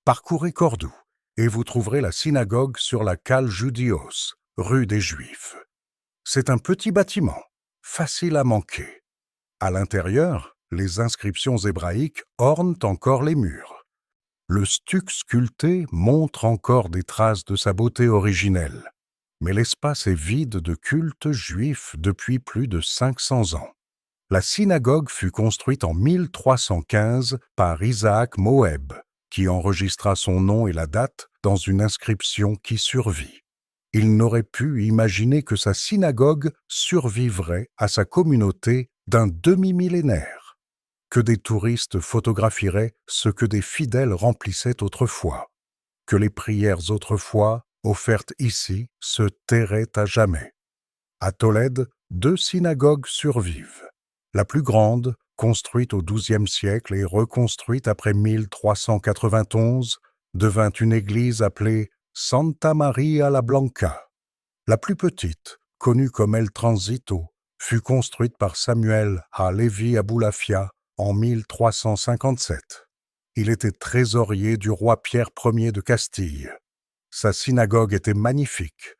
Speaker 1: Parcourez Cordoue et vous trouverez la synagogue sur la Calle Judios, rue des Juifs. C'est un petit bâtiment, facile à manquer. À l'intérieur, les inscriptions hébraïques ornent encore les murs. Le stuc sculpté montre encore des traces de sa beauté originelle, mais l'espace est vide de culte juif depuis plus de 500 ans. La synagogue fut construite en 1315 par Isaac Moeb, qui enregistra son nom et la date dans une inscription qui survit. Il n'aurait pu imaginer que sa synagogue survivrait à sa communauté d'un demi-millénaire, que des touristes photographieraient ce que des fidèles remplissaient autrefois, que les prières autrefois offertes ici se tairaient à jamais. À Tolède, 2 synagogues survivent. La plus grande, construite au XIIe siècle et reconstruite après 1391, devint une église appelée Santa Maria la Blanca. La plus petite, connue comme El Transito, fut construite par Samuel à Levi Aboulafia en 1357. Il était trésorier du roi Pierre Ier de Castille. Sa synagogue était magnifique,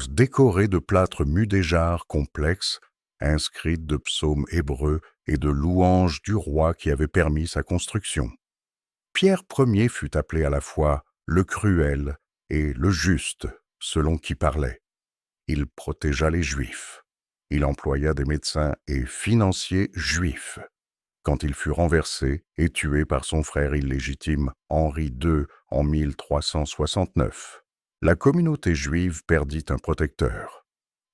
Speaker 1: décorée de plâtre mudéjar complexes, inscrite de psaumes hébreux et de louanges du roi qui avait permis sa construction. Pierre Ier fut appelé à la fois le cruel et le juste, selon qui parlait. Il protégea les Juifs. Il employa des médecins et financiers juifs. Quand il fut renversé et tué par son frère illégitime Henri II en 1369, la communauté juive perdit un protecteur.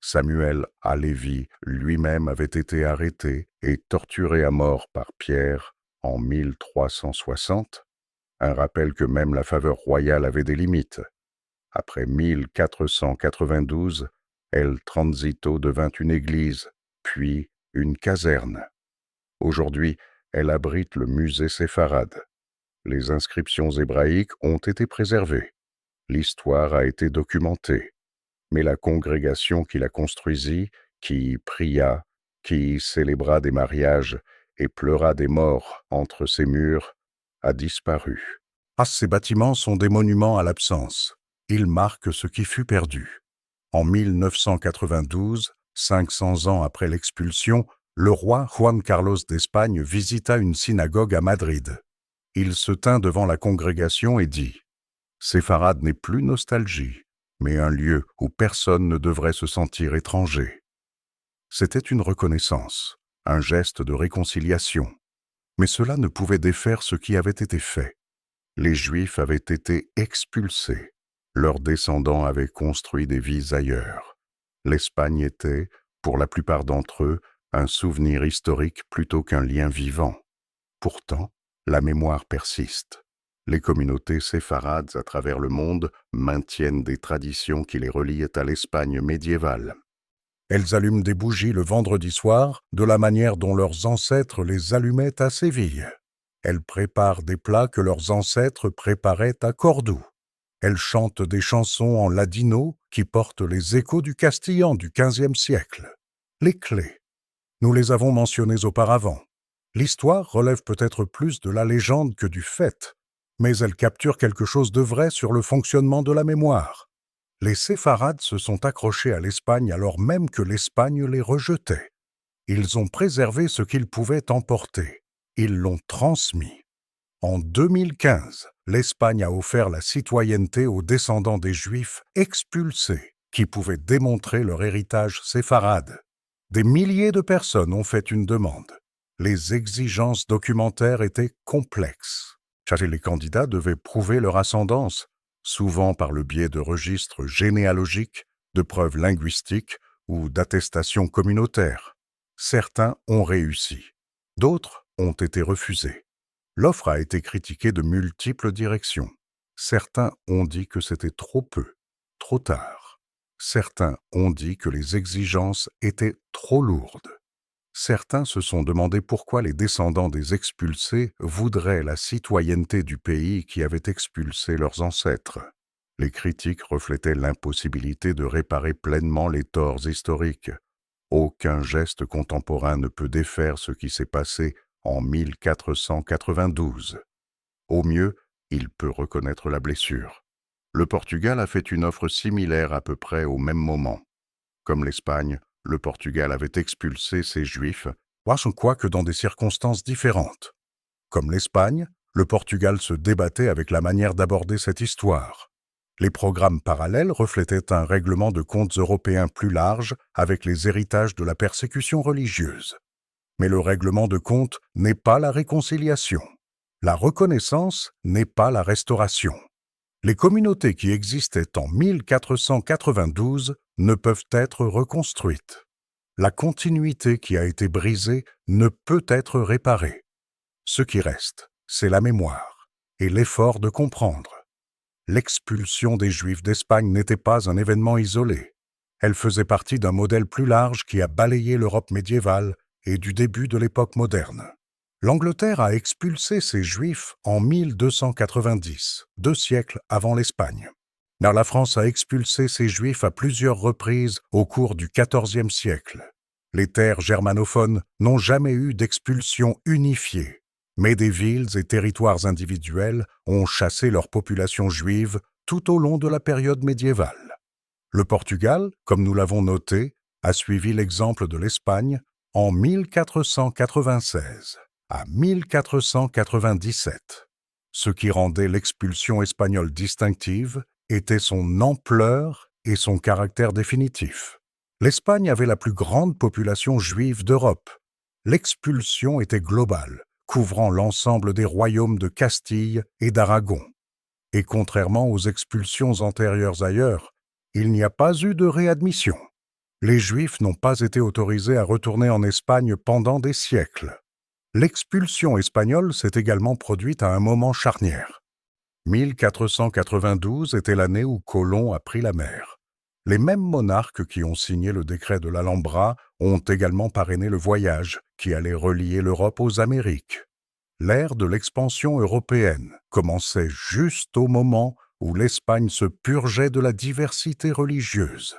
Speaker 1: Samuel Halévi lui-même avait été arrêté et torturé à mort par Pierre en 1360, un rappel que même la faveur royale avait des limites. Après 1492, El Transito devint une église, puis une caserne. Aujourd'hui, elle abrite le musée séfarade. Les inscriptions hébraïques ont été préservées. L'histoire a été documentée. Mais la congrégation qui la construisit, qui y pria, qui y célébra des mariages et pleura des morts entre ses murs, a disparu. Ces bâtiments sont des monuments à l'absence. Ils marquent ce qui fut perdu. En 1992, 500 ans après l'expulsion, le roi Juan Carlos d'Espagne visita une synagogue à Madrid. Il se tint devant la congrégation et dit « Séfarade n'est plus nostalgie, mais un lieu où personne ne devrait se sentir étranger. » C'était une reconnaissance, un geste de réconciliation. Mais cela ne pouvait défaire ce qui avait été fait. Les Juifs avaient été expulsés. Leurs descendants avaient construit des vies ailleurs. L'Espagne était, pour la plupart d'entre eux, un souvenir historique plutôt qu'un lien vivant. Pourtant, la mémoire persiste. Les communautés séfarades à travers le monde maintiennent des traditions qui les relient à l'Espagne médiévale. Elles allument des bougies le vendredi soir de la manière dont leurs ancêtres les allumaient à Séville. Elles préparent des plats que leurs ancêtres préparaient à Cordoue. Elles chantent des chansons en ladino qui portent les échos du castillan du XVe siècle. Les clés. Nous les avons mentionnées auparavant. L'histoire relève peut-être plus de la légende que du fait, mais elle capture quelque chose de vrai sur le fonctionnement de la mémoire. Les séfarades se sont accrochés à l'Espagne alors même que l'Espagne les rejetait. Ils ont préservé ce qu'ils pouvaient emporter. Ils l'ont transmis. En 2015, l'Espagne a offert la citoyenneté aux descendants des Juifs expulsés qui pouvaient démontrer leur héritage séfarade. Des milliers de personnes ont fait une demande. Les exigences documentaires étaient complexes. Les candidats devaient prouver leur ascendance, souvent par le biais de registres généalogiques, de preuves linguistiques ou d'attestations communautaires. Certains ont réussi. D'autres ont été refusés. L'offre a été critiquée de multiples directions. Certains ont dit que c'était trop peu, trop tard. Certains ont dit que les exigences étaient trop lourdes. Certains se sont demandé pourquoi les descendants des expulsés voudraient la citoyenneté du pays qui avait expulsé leurs ancêtres. Les critiques reflétaient l'impossibilité de réparer pleinement les torts historiques. Aucun geste contemporain ne peut défaire ce qui s'est passé en 1492. Au mieux, il peut reconnaître la blessure. Le Portugal a fait une offre similaire à peu près au même moment. Comme l'Espagne, le Portugal avait expulsé ses Juifs, quoique dans des circonstances différentes. Comme l'Espagne, le Portugal se débattait avec la manière d'aborder cette histoire. Les programmes parallèles reflétaient un règlement de comptes européen plus large avec les héritages de la persécution religieuse. Mais le règlement de comptes n'est pas la réconciliation. La reconnaissance n'est pas la restauration. Les communautés qui existaient en 1492 ne peuvent être reconstruites. La continuité qui a été brisée ne peut être réparée. Ce qui reste, c'est la mémoire et l'effort de comprendre. L'expulsion des Juifs d'Espagne n'était pas un événement isolé. Elle faisait partie d'un modèle plus large qui a balayé l'Europe médiévale et du début de l'époque moderne. L'Angleterre a expulsé ses Juifs en 1290, 2 siècles avant l'Espagne. Mais la France a expulsé ses Juifs à plusieurs reprises au cours du XIVe siècle. Les terres germanophones n'ont jamais eu d'expulsion unifiée, mais des villes et territoires individuels ont chassé leur population juive tout au long de la période médiévale. Le Portugal, comme nous l'avons noté, a suivi l'exemple de l'Espagne en 1496 à 1497. Ce qui rendait l'expulsion espagnole distinctive était son ampleur et son caractère définitif. L'Espagne avait la plus grande population juive d'Europe. L'expulsion était globale, couvrant l'ensemble des royaumes de Castille et d'Aragon. Et contrairement aux expulsions antérieures ailleurs, il n'y a pas eu de réadmission. Les Juifs n'ont pas été autorisés à retourner en Espagne pendant des siècles. L'expulsion espagnole s'est également produite à un moment charnière. 1492 était l'année où Colomb a pris la mer. Les mêmes monarques qui ont signé le décret de l'Alhambra ont également parrainé le voyage qui allait relier l'Europe aux Amériques. L'ère de l'expansion européenne commençait juste au moment où l'Espagne se purgeait de la diversité religieuse.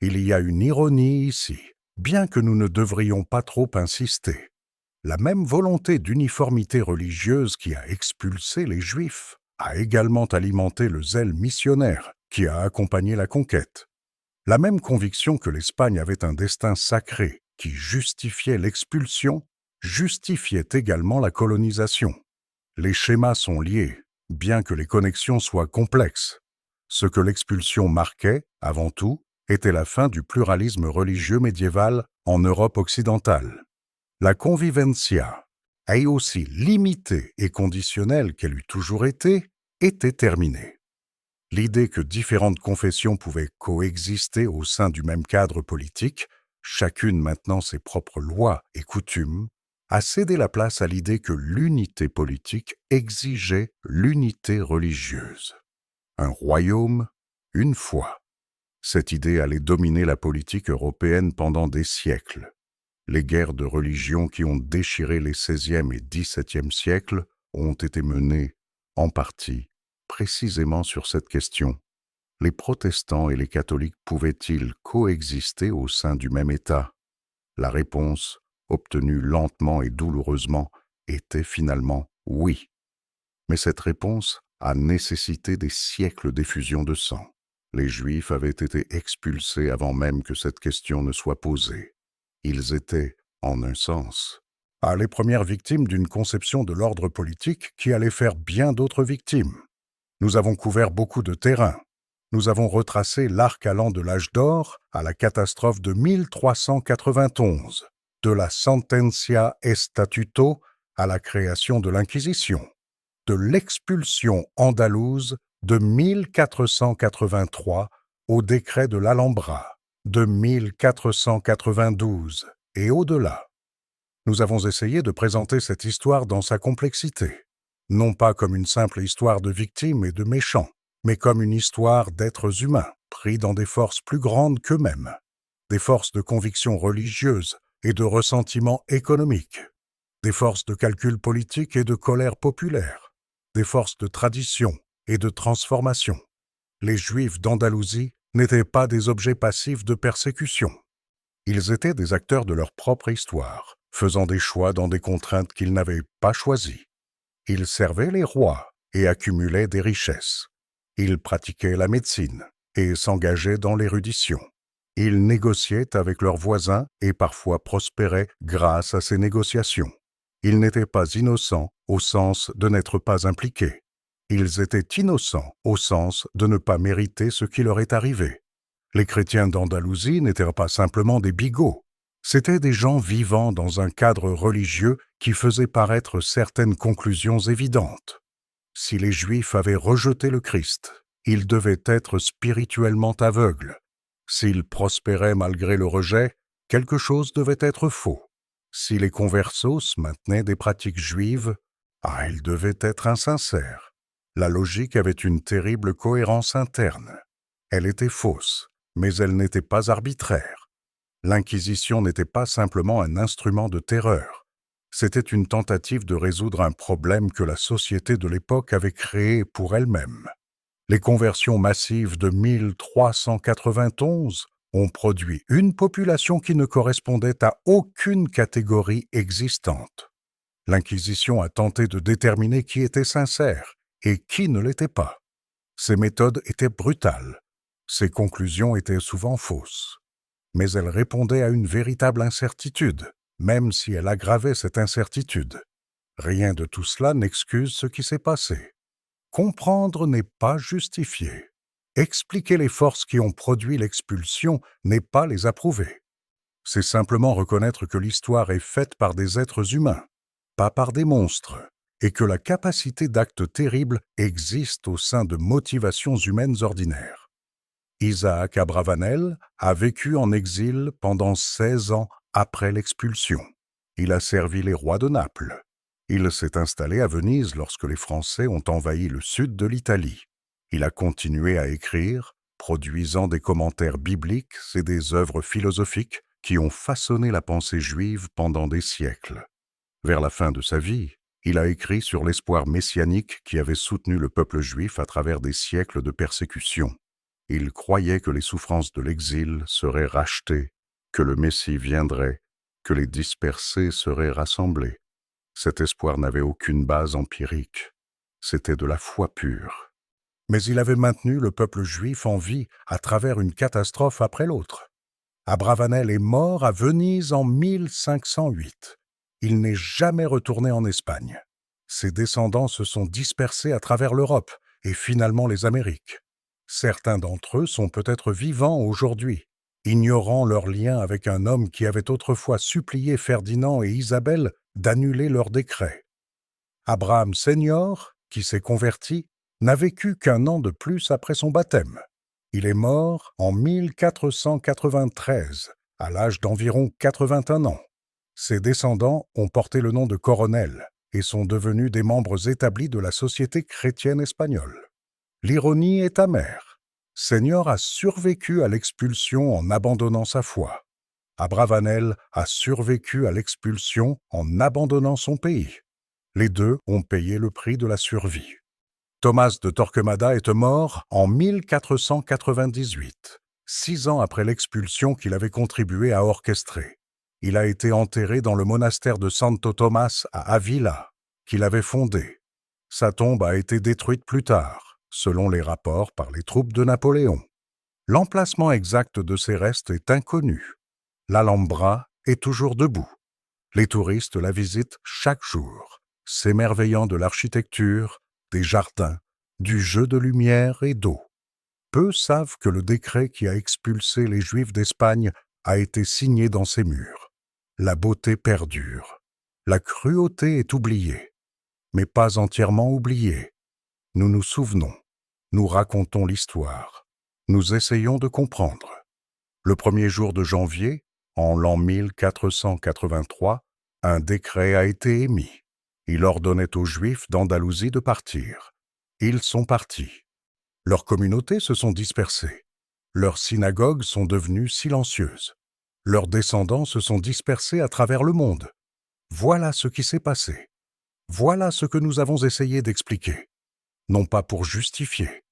Speaker 1: Il y a une ironie ici, bien que nous ne devrions pas trop insister. La même volonté d'uniformité religieuse qui a expulsé les Juifs a également alimenté le zèle missionnaire qui a accompagné la conquête. La même conviction que l'Espagne avait un destin sacré qui justifiait l'expulsion justifiait également la colonisation. Les schémas sont liés, bien que les connexions soient complexes. Ce que l'expulsion marquait, avant tout, était la fin du pluralisme religieux médiéval en Europe occidentale. La convivencia, aussi limitée et conditionnelle qu'elle eût toujours été, était terminée. L'idée que différentes confessions pouvaient coexister au sein du même cadre politique, chacune maintenant ses propres lois et coutumes, a cédé la place à l'idée que l'unité politique exigeait l'unité religieuse. Un royaume, une foi. Cette idée allait dominer la politique européenne pendant des siècles. Les guerres de religion qui ont déchiré les XVIe et XVIIe siècles ont été menées, en partie, précisément sur cette question. Les protestants et les catholiques pouvaient-ils coexister au sein du même État? La réponse, obtenue lentement et douloureusement, était finalement oui. Mais cette réponse a nécessité des siècles d'effusion de sang. Les Juifs avaient été expulsés avant même que cette question ne soit posée. Ils étaient, en un sens, les premières victimes d'une conception de l'ordre politique qui allait faire bien d'autres victimes. Nous avons couvert beaucoup de terrain. Nous avons retracé l'arc allant de l'âge d'or à la catastrophe de 1391, de la Sententia et Statuto à la création de l'Inquisition, de l'expulsion andalouse de 1483 au décret de l'Alhambra de 1492 et au-delà. Nous avons essayé de présenter cette histoire dans sa complexité, non pas comme une simple histoire de victimes et de méchants, mais comme une histoire d'êtres humains pris dans des forces plus grandes qu'eux-mêmes, des forces de conviction religieuse et de ressentiment économique, des forces de calcul politique et de colère populaire, des forces de tradition et de transformation. Les Juifs d'Andalousie n'étaient pas des objets passifs de persécution. Ils étaient des acteurs de leur propre histoire, faisant des choix dans des contraintes qu'ils n'avaient pas choisies. Ils servaient les rois et accumulaient des richesses. Ils pratiquaient la médecine et s'engageaient dans l'érudition. Ils négociaient avec leurs voisins et parfois prospéraient grâce à ces négociations. Ils n'étaient pas innocents au sens de n'être pas impliqués. Ils étaient innocents au sens de ne pas mériter ce qui leur est arrivé. Les chrétiens d'Andalousie n'étaient pas simplement des bigots. C'étaient des gens vivant dans un cadre religieux qui faisait paraître certaines conclusions évidentes. Si les Juifs avaient rejeté le Christ, ils devaient être spirituellement aveugles. S'ils prospéraient malgré le rejet, quelque chose devait être faux. Si les conversos maintenaient des pratiques juives, ils devaient être insincères. La logique avait une terrible cohérence interne. Elle était fausse, mais elle n'était pas arbitraire. L'Inquisition n'était pas simplement un instrument de terreur. C'était une tentative de résoudre un problème que la société de l'époque avait créé pour elle-même. Les conversions massives de 1391 ont produit une population qui ne correspondait à aucune catégorie existante. L'Inquisition a tenté de déterminer qui était sincère et qui ne l'était pas. Ses méthodes étaient brutales. Ses conclusions étaient souvent fausses. Mais elles répondaient à une véritable incertitude, même si elle aggravait cette incertitude. Rien de tout cela n'excuse ce qui s'est passé. Comprendre n'est pas justifier. Expliquer les forces qui ont produit l'expulsion n'est pas les approuver. C'est simplement reconnaître que l'histoire est faite par des êtres humains, pas par des monstres, et que la capacité d'actes terribles existe au sein de motivations humaines ordinaires. Isaac Abravanel a vécu en exil pendant 16 ans après l'expulsion. Il a servi les rois de Naples. Il s'est installé à Venise lorsque les Français ont envahi le sud de l'Italie. Il a continué à écrire, produisant des commentaires bibliques et des œuvres philosophiques qui ont façonné la pensée juive pendant des siècles. Vers la fin de sa vie, il a écrit sur l'espoir messianique qui avait soutenu le peuple juif à travers des siècles de persécution. Il croyait que les souffrances de l'exil seraient rachetées, que le Messie viendrait, que les dispersés seraient rassemblés. Cet espoir n'avait aucune base empirique. C'était de la foi pure. Mais il avait maintenu le peuple juif en vie à travers une catastrophe après l'autre. Abravanel est mort à Venise en 1508. Il n'est jamais retourné en Espagne. Ses descendants se sont dispersés à travers l'Europe et finalement les Amériques. Certains d'entre eux sont peut-être vivants aujourd'hui, ignorant leur lien avec un homme qui avait autrefois supplié Ferdinand et Isabelle d'annuler leur décret. Abraham Senior, qui s'est converti, n'a vécu qu'1 an de plus après son baptême. Il est mort en 1493, à l'âge d'environ 81 ans. Ses descendants ont porté le nom de Coronel et sont devenus des membres établis de la Société chrétienne espagnole. L'ironie est amère. Senior a survécu à l'expulsion en abandonnant sa foi. Abravanel a survécu à l'expulsion en abandonnant son pays. Les deux ont payé le prix de la survie. Thomas de Torquemada est mort en 1498, 6 ans après l'expulsion qu'il avait contribué à orchestrer. Il a été enterré dans le monastère de Santo Tomás à Avila, qu'il avait fondé. Sa tombe a été détruite plus tard, selon les rapports par les troupes de Napoléon. L'emplacement exact de ces restes est inconnu. L'Alhambra est toujours debout. Les touristes la visitent chaque jour, s'émerveillant de l'architecture, des jardins, du jeu de lumière et d'eau. Peu savent que le décret qui a expulsé les Juifs d'Espagne a été signé dans ces murs. La beauté perdure. La cruauté est oubliée, mais pas entièrement oubliée. Nous nous souvenons, nous racontons l'histoire, nous essayons de comprendre. Le premier jour de janvier, en l'an 1483, un décret a été émis. Il ordonnait aux Juifs d'Andalousie de partir. Ils sont partis. Leurs communautés se sont dispersées. Leurs synagogues sont devenues silencieuses. Leurs descendants se sont dispersés à travers le monde. Voilà ce qui s'est passé. Voilà ce que nous avons essayé d'expliquer. Non pas pour justifier,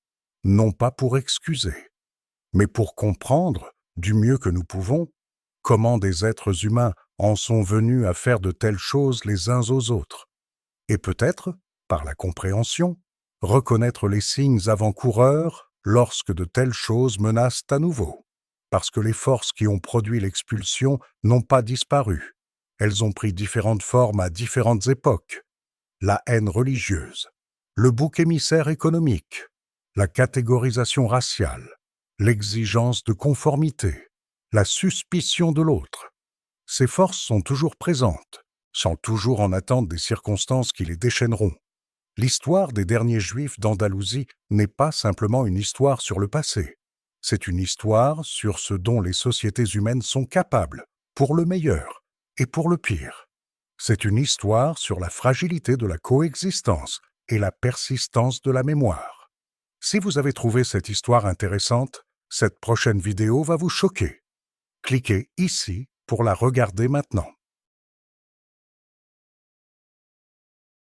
Speaker 1: non pas pour excuser, mais pour comprendre, du mieux que nous pouvons, comment des êtres humains en sont venus à faire de telles choses les uns aux autres. Et peut-être, par la compréhension, reconnaître les signes avant-coureurs lorsque de telles choses menacent à nouveau. Parce que les forces qui ont produit l'expulsion n'ont pas disparu. Elles ont pris différentes formes à différentes époques. La haine religieuse, le bouc émissaire économique, la catégorisation raciale, l'exigence de conformité, la suspicion de l'autre. Ces forces sont toujours présentes, sont toujours en attente des circonstances qui les déchaîneront. L'histoire des derniers Juifs d'Andalousie n'est pas simplement une histoire sur le passé. C'est une histoire sur ce dont les sociétés humaines sont capables, pour le meilleur et pour le pire. C'est une histoire sur la fragilité de la coexistence et la persistance de la mémoire. Si vous avez trouvé cette histoire intéressante, cette prochaine vidéo va vous choquer. Cliquez ici pour la regarder maintenant.